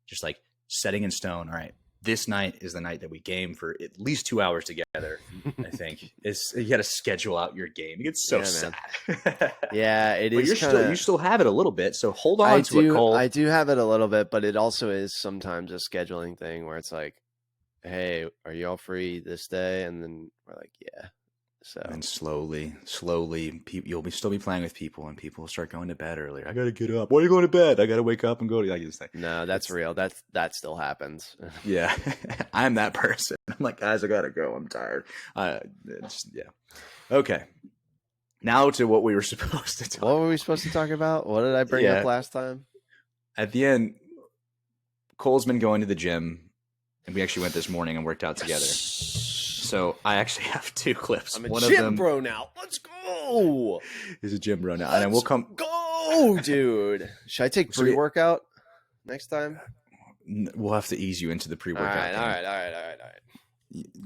B: just like setting in stone. All right, this night is the night that we game for at least 2 hours together. I think is you got to schedule out your game. It gets so sad.
A: Yeah, it
B: but
A: is.
B: You still have it a little bit, so hold on to it, Cole.
A: I do have it a little bit, but it also is sometimes a scheduling thing where it's like, hey, are you all free this day? And then we're like, yeah. So
B: and slowly, you'll still be playing with people, and people will start going to bed earlier. I gotta get up. Why are you going to bed? I gotta wake up and go to.
A: No, that's real. That still happens.
B: Yeah, I'm that person. I'm like, guys, I gotta go. I'm tired. Okay. Now to what we were supposed to talk.
A: What were we supposed to talk about? What did I bring up last time?
B: At the end, Cole's been going to the gym, and we actually went this morning and worked out together. So I actually have 2 clips.
A: I'm a gym bro now. Let's go.
B: He's a gym bro now. And then we'll come.
A: Go, dude. Should I take pre-workout next time?
B: We'll have to ease you into the pre-workout.
A: All right.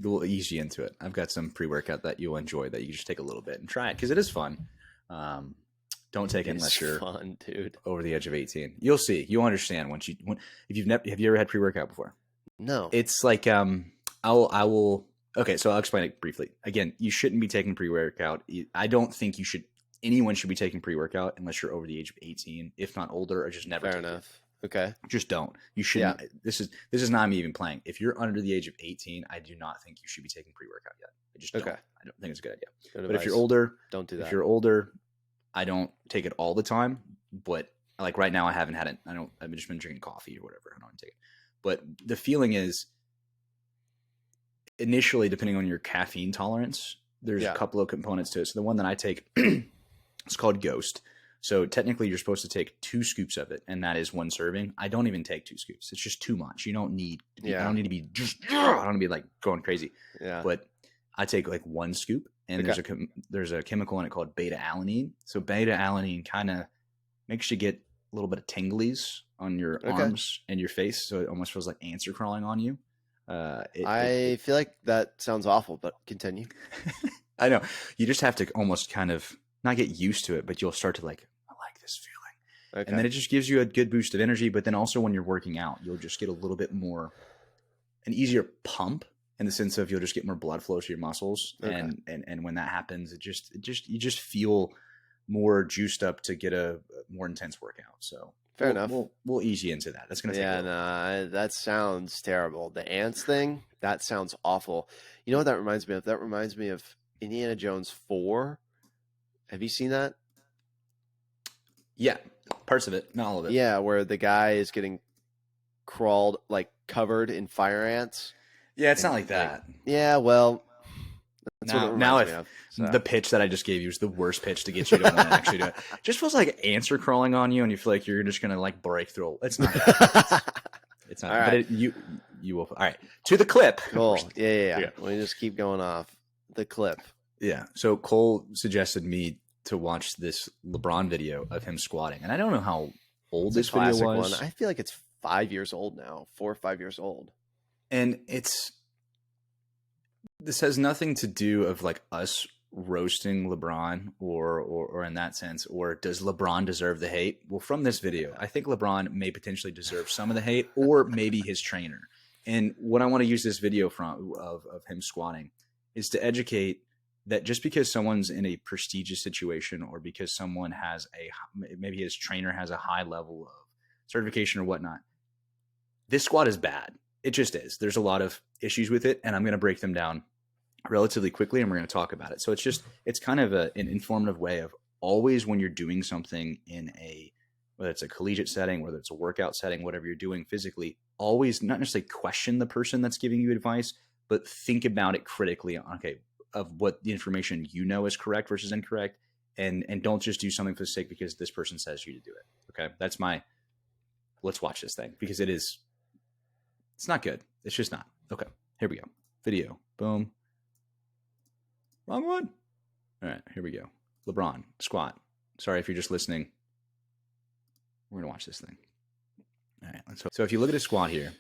B: We'll ease you into it. I've got some pre-workout that you'll enjoy that you can just take a little bit and try it because it is fun. Don't take it unless you're
A: fun, dude.
B: Over the age of 18. You'll see. You'll understand have you ever had pre-workout before?
A: No.
B: It's like Okay, so I'll explain it briefly. Again, you shouldn't be taking pre-workout. I don't think anyone should be taking pre-workout unless you're over the age of 18, if not older, or just never.
A: Fair enough. Okay.
B: Just don't. You shouldn't. Yeah. This is not me even playing. If you're under the age of 18, I do not think you should be taking pre-workout yet. I just don't. I don't think it's a good idea. Good advice. If you're older,
A: don't do that.
B: If you're older, I don't take it all the time, but like right now I haven't had it. I've just been drinking coffee or whatever. I don't take it. But the feeling is initially, depending on your caffeine tolerance, there's a couple of components to it. So the one that I take, it's called Ghost. So technically you're supposed to take 2 scoops of it, and that is 1 serving. I don't even take 2 scoops. It's just too much. You don't need to be, I don't need to be I don't need to be like going crazy. Yeah. But I take like 1 scoop, and there's a chemical in it called beta alanine. So beta alanine kind of makes you get a little bit of tinglies on your arms and your face. So it almost feels like ants are crawling on you.
A: I feel like that sounds awful, but continue.
B: I know. You just have to almost kind of not get used to it, but you'll start to like, I like this feeling. Okay. And then it just gives you a good boost of energy. But then also when you're working out, you'll just get a little bit more, an easier pump in the sense of you'll just get more blood flow to your muscles. Okay. And when that happens, you just feel more juiced up to get a more intense workout. So
A: fair enough.
B: We'll ease you into that. That's going to take a
A: no, that sounds terrible. The ants thing, that sounds awful. You know what that reminds me of? That reminds me of Indiana Jones 4. Have you seen that?
B: Yeah, parts of it, not all of it.
A: Yeah, where the guy is getting covered in fire ants.
B: Yeah, it's not like that.
A: Yeah, well,
B: that's what it reminds me of. So. The pitch that I just gave you is the worst pitch to get you to want to actually do it. Just feels like ants are crawling on you, and you feel like you're just going to like break through. It's not that. It's not. All right. But you will. All right. To the clip.
A: Cool. Yeah. Let me just keep going off the clip.
B: Yeah. So Cole suggested me to watch this LeBron video of him squatting, and I don't know how old this video was.
A: I feel like it's 5 years old now, 4 or 5 years old,
B: and this has nothing to do of like us roasting LeBron or in that sense, or does LeBron deserve the hate? Well, from this video, I think LeBron may potentially deserve some of the hate, or maybe his trainer. And what I want to use this video of him squatting is to educate that just because someone's in a prestigious situation, or because someone has maybe his trainer has a high level of certification or whatnot, this squat is bad. It just is. There's a lot of issues with it, and I'm going to break them down relatively quickly, and we're going to talk about it. So it's kind of an informative way of always, when you're doing something in whether it's a collegiate setting, whether it's a workout setting, whatever you're doing physically, always not necessarily question the person that's giving you advice, but think about it critically. Okay, of what the information you know is correct versus incorrect, and don't just do something for the sake because this person says you to do it. Okay, that's let's watch this thing, because it's not good. It's just not. Okay, here we go. Video. Boom. Wrong one. All right, here we go. LeBron, squat. Sorry if you're just listening. We're going to watch this thing. All right. So if you look at his squat here,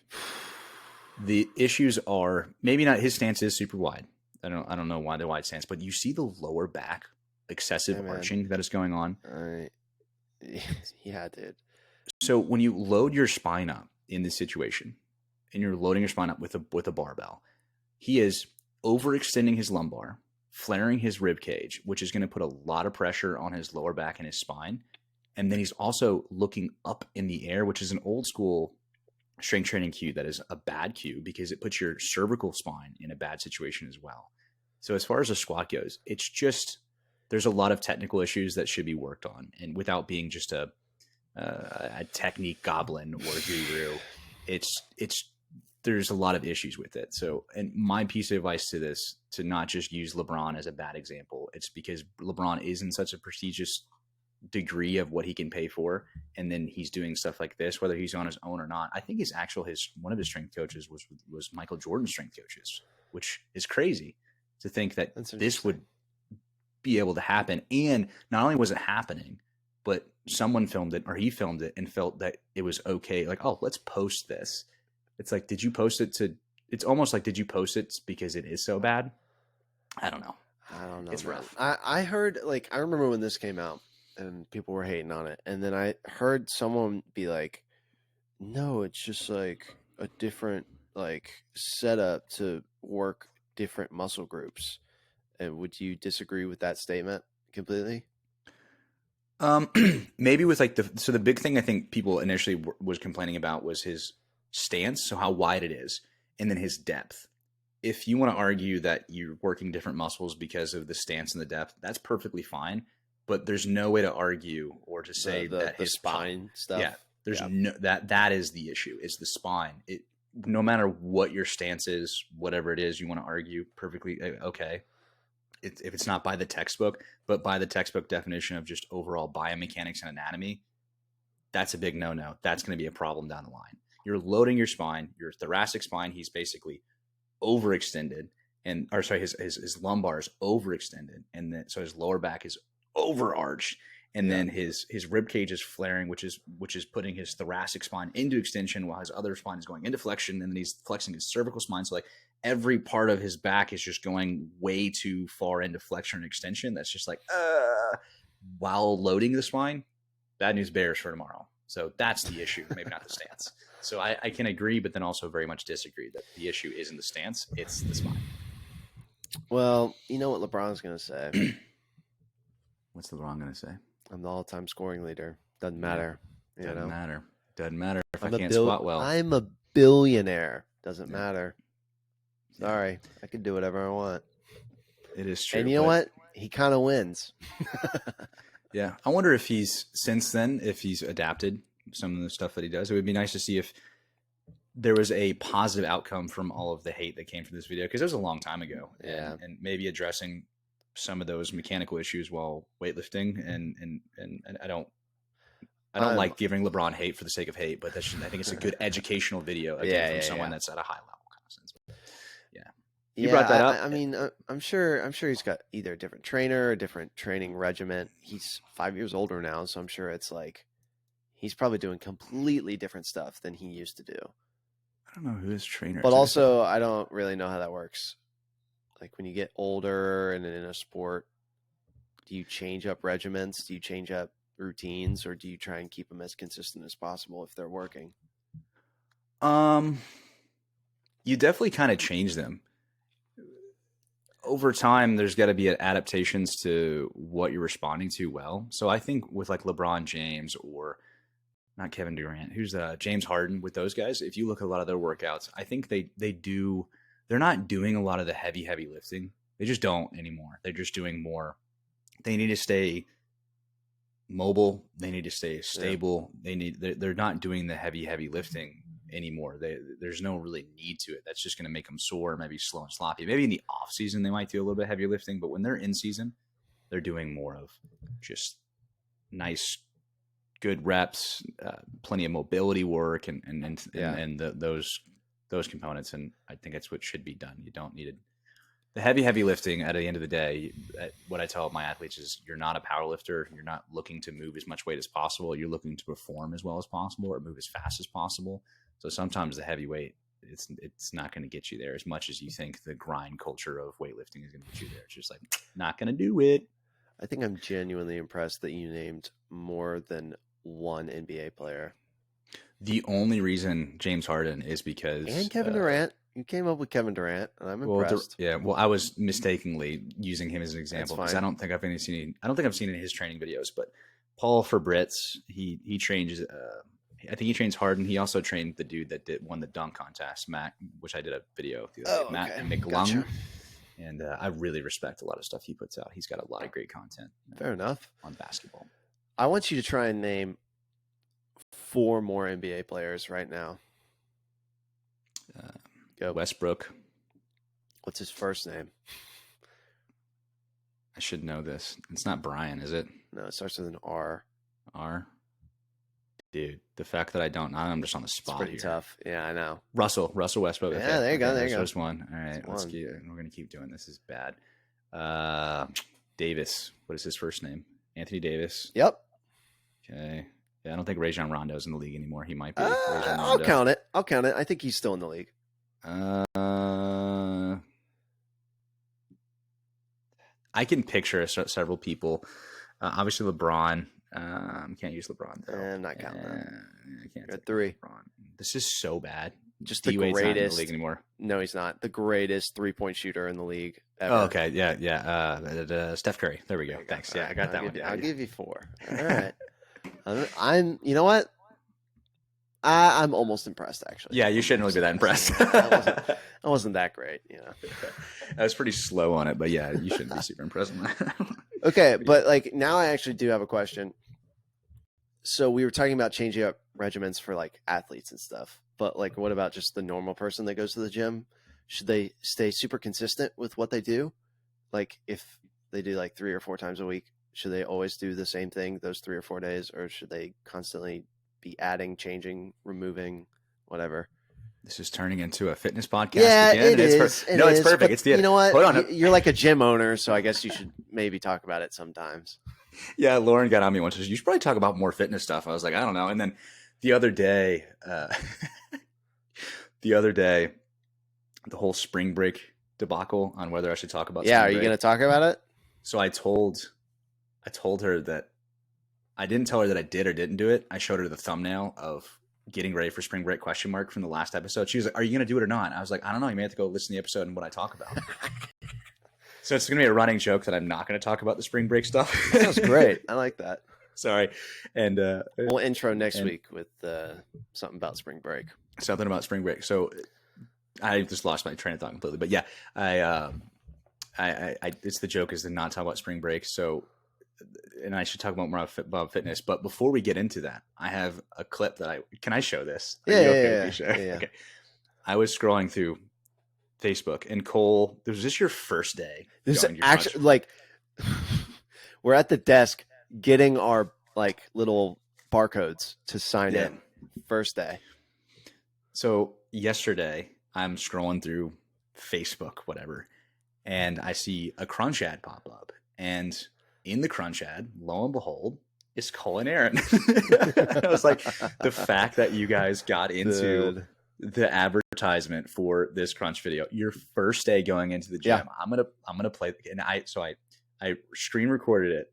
B: the issues are maybe not, his stance is super wide. I don't know why the wide stance, but you see the lower back excessive
A: Yeah, man.
B: arching that is going on.
A: Yeah, dude.
B: So when you load your spine up in this situation, and you're loading your spine up with a barbell, he is overextending his lumbar, flaring his rib cage, which is going to put a lot of pressure on his lower back and his spine. And then he's also looking up in the air, which is an old school strength training cue that is a bad cue because it puts your cervical spine in a bad situation as well. So as far as a squat goes, it's just there's a lot of technical issues that should be worked on, and without being just a technique goblin or guru, it's there's a lot of issues with it. So, and my piece of advice to this, to not just use LeBron as a bad example, it's because LeBron is in such a prestigious degree of what he can pay for, and then he's doing stuff like this, whether he's on his own or not. I think his one of his strength coaches was Michael Jordan's strength coaches, which is crazy to think that this would be able to happen. And not only was it happening, but someone filmed it, or he filmed it and felt that it was okay. Like, oh, let's post this. It's like, did you post it to? It's almost like, did you post it because it is so bad? I don't know. It's
A: man.
B: rough.
A: I heard, like, I remember when this came out and people were hating on it, and then I heard someone be like, no, it's just like a different like setup to work different muscle groups. And would you disagree with that statement completely?
B: Maybe with like the big thing I think people initially was complaining about was his stance, so how wide it is, and then his depth. If you want to argue that you're working different muscles because of the stance and the depth, that's perfectly fine. But there's no way to argue or to say that
A: the
B: his
A: spine stuff.
B: Yeah, there's no that is the issue. Is the spine. It no matter what your stance is, whatever it is, you want to argue perfectly okay. If it's not by the textbook, but by the textbook definition of just overall biomechanics and anatomy, that's a big no-no. That's going to be a problem down the line. You're loading your spine, your thoracic spine. He's basically overextended, his lumbar is overextended, and then so his lower back is overarched, and then his rib cage is flaring, which is putting his thoracic spine into extension while his other spine is going into flexion, and then he's flexing his cervical spine. So like every part of his back is just going way too far into flexion and extension. That's just like while loading the spine. Bad news bears for tomorrow. So that's the issue, maybe not the stance. So I can agree, but then also very much disagree that the issue isn't the stance, it's the spine.
A: Well, you know what LeBron's going to say?
B: What's LeBron going to say?
A: I'm the all-time scoring leader. Doesn't matter.
B: Doesn't matter. Doesn't matter if
A: I'm
B: I can't squat well.
A: I'm a billionaire. Doesn't matter. Sorry. I can do whatever I want.
B: It is true.
A: And you know what? He kind of wins.
B: Yeah. I wonder if he's, since then, if he's adapted some of the stuff that he does. It would be nice to see if there was a positive outcome from all of the hate that came from this video, because it was a long time ago.
A: Yeah.
B: And maybe addressing some of those mechanical issues while weightlifting. And I don't like giving LeBron hate for the sake of hate, but that's just, I think it's a good educational video again from someone that's at a high level kind of sense. Yeah. You brought that up.
A: I mean, I'm sure he's got either a different trainer, a different training regiment. He's 5 years older now, so I'm sure it's like he's probably doing completely different stuff than he used to do.
B: I don't know who his trainer is.
A: But also, I don't really know how that works. Like when you get older and in a sport, do you change up regiments? Do you change up routines, or do you try and keep them as consistent as possible if they're working?
B: You definitely kind of change them. Over time, there's got to be adaptations to what you're responding to well. So I think with like LeBron James, or not Kevin Durant, who's James Harden, with those guys, if you look at a lot of their workouts, I think they're not doing a lot of the heavy lifting. They just don't anymore. They're just doing more. They need to stay mobile. They need to stay stable. Yeah. They're not doing the heavy lifting anymore. There's no really need to it. That's just going to make them sore, maybe slow and sloppy. Maybe in the off season they might do a little bit heavier lifting, but when they're in season, they're doing more of just nice, good reps, plenty of mobility work, and those components. And I think that's what should be done. You don't need it. The heavy lifting, at the end of the day, what I tell my athletes is you're not a power lifter. You're not looking to move as much weight as possible. You're looking to perform as well as possible or move as fast as possible. So sometimes the heavy weight, it's not going to get you there as much as you think the grind culture of weightlifting is going to get you there. It's just like, not going to do it.
A: I think I'm genuinely impressed that you named more than one NBA player.
B: The only reason James Harden is because
A: And Kevin Durant. You came up with Kevin Durant, and I'm
B: well,
A: impressed.
B: well, I was mistakenly using him as an example because I don't think I've seen any of his training videos. But Paul Fabritz, he trains. I think he trains Harden. He also trained the dude that won the dunk contest, Matt, which I did a video the other day, Matt McLung. Gotcha. And I really respect a lot of stuff he puts out. He's got a lot of great content.
A: Fair enough.
B: On basketball.
A: I want you to try and name 4 more NBA players right now.
B: Go. Westbrook.
A: What's his first name?
B: I should know this. It's not Brian, is it?
A: No, it starts with an R.
B: R? Dude, the fact that I don't know, I'm just on the spot.
A: It's pretty tough. Yeah, I know.
B: Russell Westbrook.
A: Yeah, okay. There you go. There you go.
B: First one. All right, we're going to keep doing this. Is bad. Davis. What is his first name? Anthony Davis.
A: Yep.
B: Okay. Yeah, I don't think Rajon Rondo's in the league anymore. He might be.
A: I'll count it. I think he's still in the league.
B: I can picture several people. Obviously, LeBron. Can't use LeBron though.
A: I'm not counting that.
B: I can't.
A: You're at 3.
B: LeBron. This is so bad.
A: Just the greatest.
B: Not in the league anymore.
A: No, he's not. The greatest 3-point shooter in the league ever.
B: Oh, okay. Yeah. Steph Curry. There we go. Thanks. Yeah, I got that one.
A: I'll give you 4. All right. I'm. You know what? I'm almost impressed, actually.
B: Yeah, you shouldn't really be that impressed.
A: I wasn't that great,
B: I was pretty slow on it, but yeah, you shouldn't be super impressed.
A: Okay, but like now I actually do have a question. So we were talking about changing up regimens for like athletes and stuff, but like what about just the normal person that goes to the gym? Should they stay super consistent with what they do? Like if they do like 3 or 4 times a week, should they always do the same thing those 3 or 4 days, or should they constantly be adding, changing, removing, whatever?
B: This is turning into a fitness podcast
A: again.
B: It is. No, it's perfect. It's the
A: you know what? Hold on. You're like a gym owner, so I guess you should maybe talk about it sometimes.
B: Yeah, Lauren got on me once. You should probably talk about more fitness stuff. I was like, I don't know. And then the other day, the whole spring break debacle on whether I should talk about.
A: Yeah, are you going to talk about it?
B: So I told her that I didn't tell her that I did or didn't do it. I showed her the thumbnail of getting ready for spring break ? From the last episode. She was like, "Are you going to do it or not?" I was like, "I don't know. You may have to go listen to the episode and what I talk about." So it's going to be a running joke that I'm not going to talk about the spring break stuff.
A: That's great. I like that.
B: Sorry. And
A: we'll intro next week with something about spring break.
B: Something about spring break. So I just lost my train of thought completely. But yeah, I it's the joke is to not talk about spring break. So, and I should talk about more about fitness. But before we get into that, I have a clip that can I show this?
A: Yeah.
B: Okay. I was scrolling through Facebook and Cole, was this your first day?
A: This is actually like we're at the desk getting our like little barcodes to sign in. First day.
B: So yesterday I'm scrolling through Facebook, whatever, and I see a Crunch ad pop up, and in the Crunch ad, lo and behold, is Cole and Aaron. I was like, the fact that you guys got into the advertisement for this Crunch video, your first day going into the gym. Yeah. I'm gonna play, and I screen recorded it,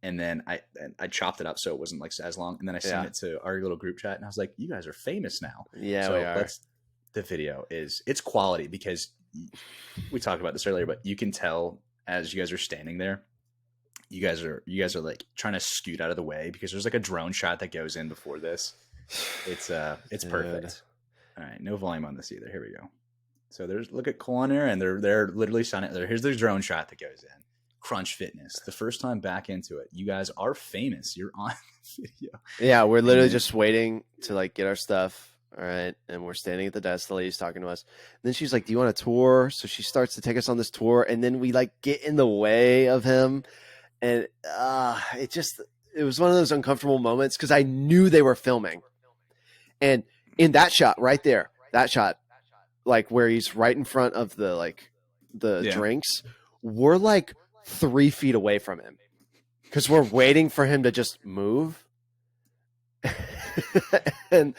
B: and then I chopped it up so it wasn't like as long, and then I sent it to our little group chat, and I was like, you guys are famous now.
A: Yeah,
B: so
A: we are.
B: The video it's quality, because we talked about this earlier, but you can tell as you guys are standing there, you guys are like trying to scoot out of the way because there's like a drone shot that goes in before this. It's perfect. All right, no volume on this either. Here we go. So look at Cole and Aaron, and they're literally signing. Here's the drone shot that goes in. Crunch Fitness, the first time back into it. You guys are famous. You're on video.
A: Yeah, we're literally just waiting to like get our stuff. All right, and we're standing at the desk. The lady's talking to us. And then she's like, "Do you want a tour?" So she starts to take us on this tour, and then we like get in the way of him, and it was one of those uncomfortable moments because I knew they were filming, and in that shot right there, like where he's right in front of the drinks, we're like 3 feet away from him because we're waiting for him to just move. And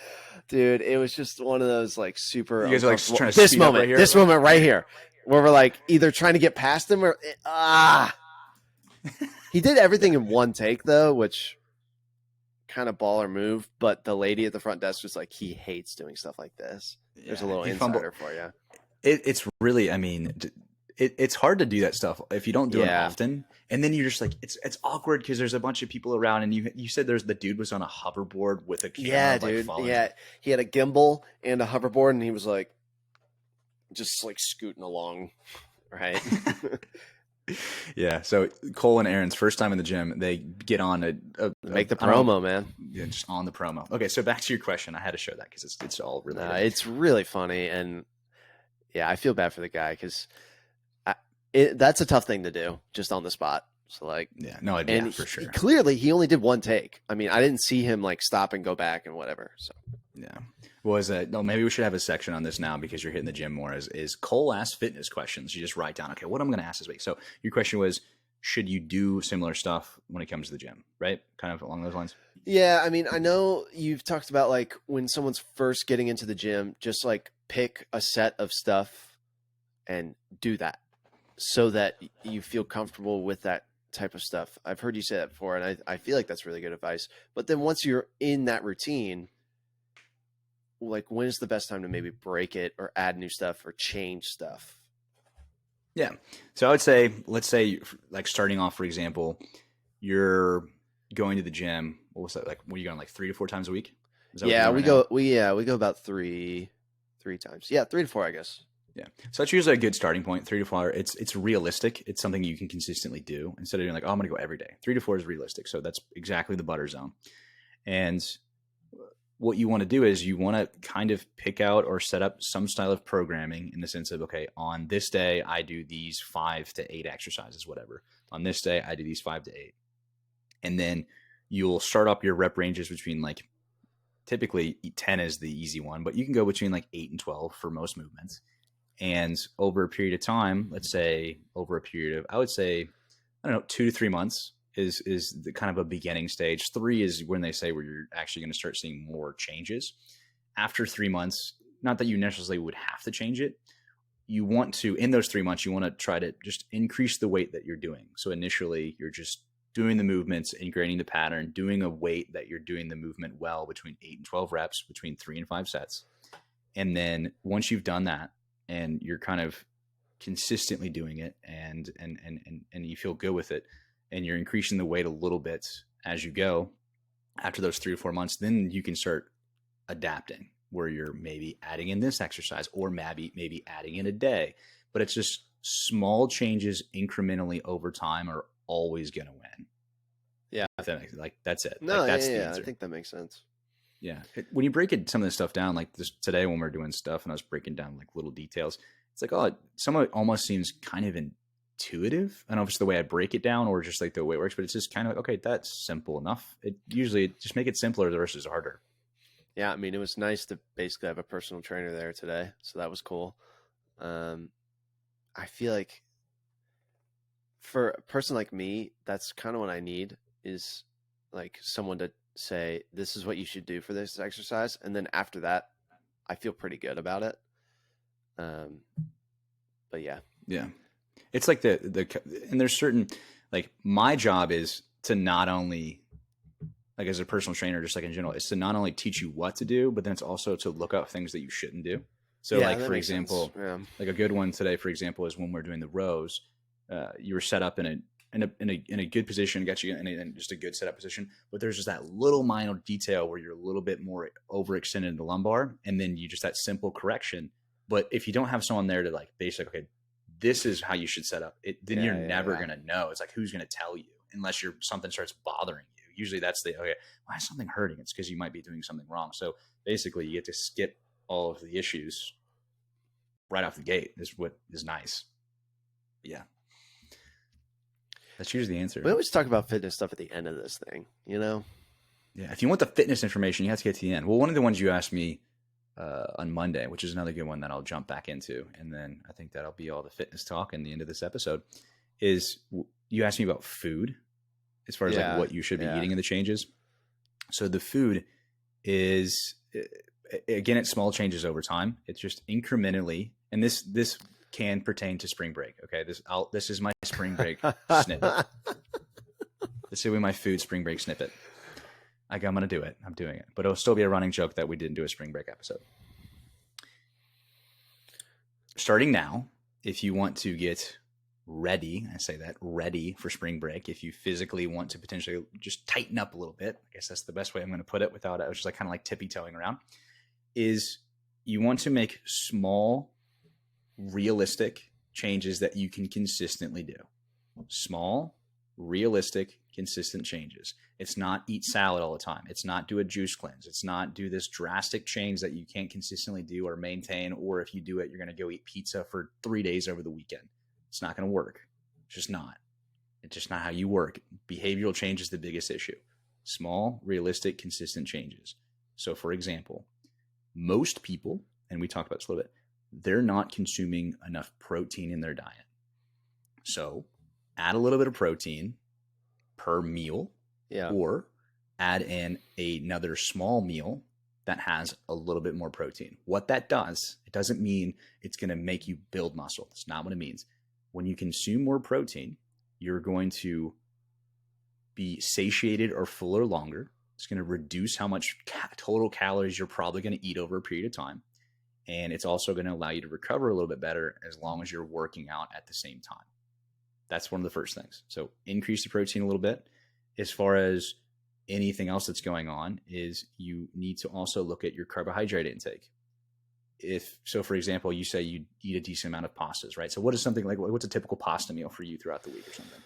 A: dude, it was just one of those like super.
B: You guys are like trying to
A: this moment right here, where we're like either trying to get past him or He did everything in one take though, which kind of baller move. But the lady at the front desk was like, he hates doing stuff like this. There's a
B: Yeah,
A: little
B: he fumbled.
A: insider for you.
B: It's really, I mean, it's hard to do that stuff if you don't do it
A: Yeah.
B: often. And then you're just like, it's awkward because there's a bunch of people around, and you said the dude was on a hoverboard with a camera.
A: Yeah,
B: like,
A: dude.
B: following
A: Yeah,
B: him.
A: he had a gimbal and a hoverboard, and he was like, just like scooting along, right?
B: Yeah. So Cole and Aaron's first time in the gym, they get on
A: Make the
B: I don't know,
A: promo, man.
B: yeah, just on the promo. Okay, so back to your question. I had to show that because it's all related.
A: It's really funny, and yeah, I feel bad for the guy because that's a tough thing to do just on the spot. So like,
B: Yeah, no,
A: and
B: yeah, for sure.
A: Clearly, he only did one take. I mean, I didn't see him like stop and go back and whatever. So
B: Yeah. Was that no? Maybe we should have a section on this now because you're hitting the gym more. Is Cole ask fitness questions? You just write down, okay, what I'm going to ask this week. So your question was, should you do similar stuff when it comes to the gym, right? Kind of along those lines.
A: yeah, I mean, I know you've talked about like when someone's first getting into the gym, just like pick a set of stuff and do that so that you feel comfortable with that type of stuff. I've heard you say that before, and I feel like that's really good advice. But then once you're in that routine, like when is the best time to maybe break it or add new stuff or change stuff?
B: Yeah. So I would say, let's say, like starting off, for example, you're going to the gym. What was that like? Were you going like 3 to 4 times a week? Is that what
A: Yeah,
B: you're
A: we
B: doing right
A: go we go about three times. Yeah, 3 to 4, I guess.
B: now? Yeah. So that's usually a good starting point. 3 to 4. It's realistic. It's something you can consistently do instead of doing like, oh, I'm going to go every day. 3 to 4 is realistic. So that's exactly the butter zone. And what you want to do is you want to kind of pick out or set up some style of programming in the sense of, okay, on this day, I do these 5 to 8 exercises, whatever. On this day, I do these 5 to 8. And then you'll start up your rep ranges between like, typically 10 is the easy one, but you can go between like 8 and 12 for most movements. And over a period of time, let's say over a period of, I would say, I don't know, 2 to 3 months, is the kind of a beginning stage. 3 is when they say where you're actually going to start seeing more changes. After 3 months, not that you necessarily would have to change it. You want to, in those 3 months, you want to try to just increase the weight that you're doing. So initially, you're just doing the movements, ingraining the pattern, doing a weight that you're doing the movement well between 8 and 12 reps, between 3 and 5 sets. And then once you've done that and you're kind of consistently doing it and you feel good with it, and you're increasing the weight a little bit as you go, after those 3 to 4 months, then you can start adapting where you're maybe adding in this exercise or maybe adding in a day. But it's just small changes incrementally over time are always going to win.
A: Yeah.
B: Like that's it.
A: No,
B: like, that's
A: yeah,
B: the
A: yeah,
B: answer.
A: I think that makes sense.
B: Yeah. When you break some of this stuff down, like this today when we're doing stuff and I was breaking down like little details, it's like, oh, some of it almost seems kind of intuitive. I don't know if it's the way I break it down or just like the way it works, but it's just kind of, okay, that's simple enough. It usually just make it simpler versus harder.
A: Yeah, I mean, it was nice to basically have a personal trainer there today, so that was cool. I feel like for a person like me, that's kind of what I need is like someone to say, this is what you should do for this exercise. And then after that, I feel pretty good about it. But yeah.
B: Yeah. It's like and there's certain, like my job is to not only, like as a personal trainer, just like in general, is to not only teach you what to do, but then it's also to look up things that you shouldn't do. So
A: Yeah,
B: like,
A: that
B: for
A: makes
B: example,
A: sense. Yeah.
B: like a good one today, for example, is when we're doing the rows, you were set up in a good position, got you in just a good setup position, but there's just that little minor detail where you're a little bit more overextended in the lumbar, and then you just that simple correction. But if you don't have someone there to like basically, okay, this is how you should set up it, then you're never going to know. It's like, who's going to tell you unless something starts bothering you? Usually that's okay, why is something hurting? It's because you might be doing something wrong. So basically you get to skip all of the issues right off the gate is what is nice. Yeah. That's usually the answer.
A: We always talk about fitness stuff at the end of this thing, you know?
B: Yeah. If you want the fitness information, you have to get to the end. Well, one of the ones you asked me on Monday, which is another good one that I'll jump back into, and then I think that'll be all the fitness talk in the end of this episode, is you asked me about food as far as like what you should be eating in the changes. So the food is, again, it's small changes over time. It's just incrementally, and this can pertain to spring break. Okay, this is my spring break snippet. This will be my food spring break snippet. I'm going to do it. I'm doing it. But it'll still be a running joke that we didn't do a spring break episode. Starting now, if you want to get ready, I say that, ready for spring break, if you physically want to potentially just tighten up a little bit, I guess that's the best way I'm going to put it without it, just like kind of like tippy-toeing around, is you want to make small, realistic changes that you can consistently do. Small, realistic, consistent changes. It's not eat salad all the time. It's not do a juice cleanse. It's not do this drastic change that you can't consistently do or maintain, or if you do it, you're going to go eat pizza for 3 days over the weekend. It's not going to work. It's just not. It's just not how you work. Behavioral change is the biggest issue. Small, realistic, consistent changes. So for example, most people, and we talked about this a little bit, they're not consuming enough protein in their diet. So add a little bit of protein per meal, or add in another small meal that has a little bit more protein. What that does, it doesn't mean it's going to make you build muscle. That's not what it means. When you consume more protein, you're going to be satiated or fuller longer. It's going to reduce how much total calories you're probably going to eat over a period of time. And it's also going to allow you to recover a little bit better as long as you're working out at the same time. That's one of the first things. So increase the protein a little bit. As far as anything else that's going on is you need to also look at your carbohydrate intake. So for example, you say you eat a decent amount of pastas, right? So what is something like, what's a typical pasta meal for you throughout the week or something?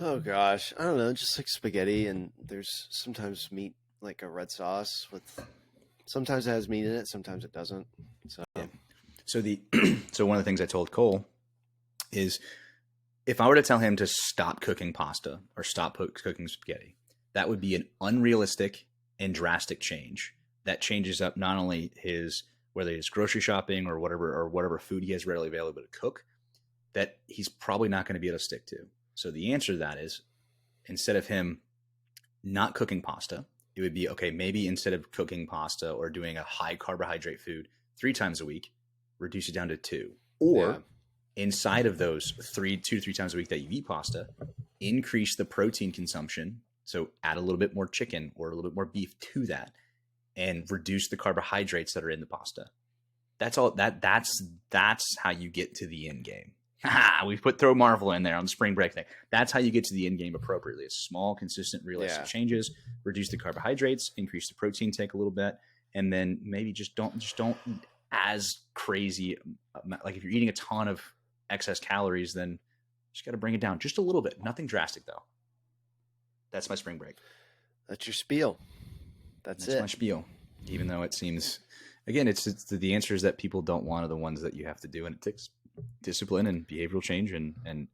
A: Oh gosh, I don't know, just like spaghetti, and there's sometimes meat, like a red sauce sometimes it has meat in it, sometimes it doesn't. So
B: yeah. So one of the things I told Cole is if I were to tell him to stop cooking pasta or stop cooking spaghetti, that would be an unrealistic and drastic change that changes up not only whether it's grocery shopping or whatever food he has readily available to cook, that he's probably not going to be able to stick to. So the answer to that is, instead of him not cooking pasta, it would be, okay, maybe instead of cooking pasta or doing a high carbohydrate food 3 times a week, reduce it down to 2. Or inside of those 2 to 3 times a week that you eat pasta, increase the protein consumption. So add a little bit more chicken or a little bit more beef to that, and reduce the carbohydrates that are in the pasta. That's all. That's how you get to the end game. We throw Marvel in there on the spring break thing. That's how you get to the end game appropriately. It's small, consistent, realistic changes. Reduce the carbohydrates, increase the protein take a little bit, and then maybe just don't eat as crazy. Like if you're eating a ton of excess calories, then you just got to bring it down just a little bit. Nothing drastic though. That's my spring break.
A: That's your spiel. That's
B: my spiel. Even though it seems, again, it's the answers that people don't want are the ones that you have to do, and it takes discipline and behavioral change, and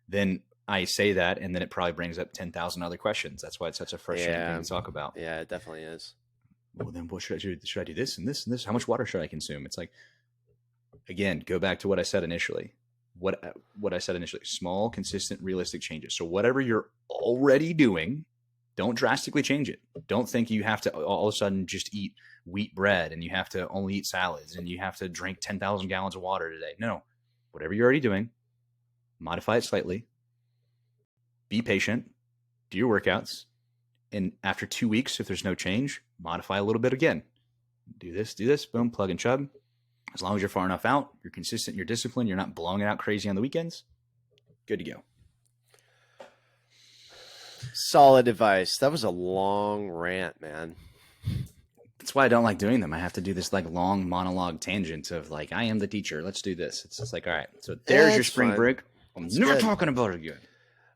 B: then I say that, and then it probably brings up 10,000 other questions. That's why it's such a frustrating thing to talk about.
A: Yeah, it definitely is.
B: Well, then what should I do? Should I do this and this and this? How much water should I consume? It's like, again, go back to what I said initially. What I said initially: small, consistent, realistic changes. So whatever you're already doing, don't drastically change it. Don't think you have to all of a sudden just eat wheat bread and you have to only eat salads and you have to drink 10,000 gallons of water today. No, whatever you're already doing, modify it slightly. Be patient. Do your workouts. And after 2 weeks, if there's no change, modify a little bit again. Do this, boom, plug and chug. As long as you're far enough out, you're consistent, you're disciplined, you're not blowing it out crazy on the weekends, good to go.
A: Solid advice. That was a long rant, man.
B: That's why I don't like doing them. I have to do this like long monologue tangent of like, I am the teacher. Let's do this. It's just like, all right, so there's your spring break. I'm never talking about it again.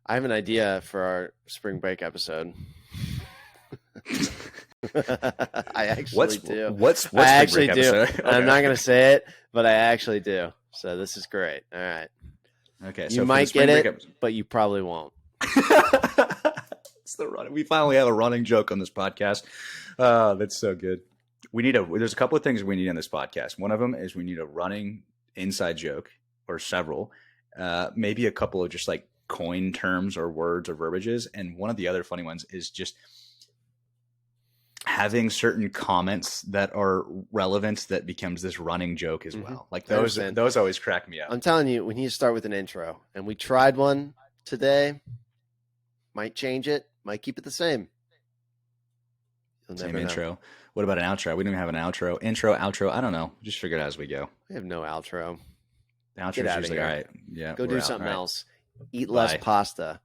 A: I have an idea for our spring break episode. I actually do.
B: What's
A: I actually do.
B: Okay.
A: I'm not going to say it, but I actually do. So this is great. All right.
B: Okay.
A: You might get it, but you probably won't.
B: It's the running. We finally have a running joke on this podcast. That's so good. There's a couple of things we need on this podcast. One of them is we need a running inside joke, or several, maybe a couple of just like coin terms or words or verbiages. And one of the other funny ones is just having certain comments that are relevant that becomes this running joke as well. Like those always crack me up.
A: I'm telling you, we need to start with an intro. And we tried one today. Might change it, Might keep it the same. You'll
B: Same
A: never know.
B: intro. What about an outro? We don't even have an outro. Intro, outro. I don't know. Just figure it out as we go.
A: We have no outro.
B: The outro
A: Get
B: is
A: outta
B: usually
A: here.
B: all right. Yeah,
A: Go
B: we're
A: do
B: out.
A: something
B: All right.
A: else. Eat less
B: Bye.
A: pasta.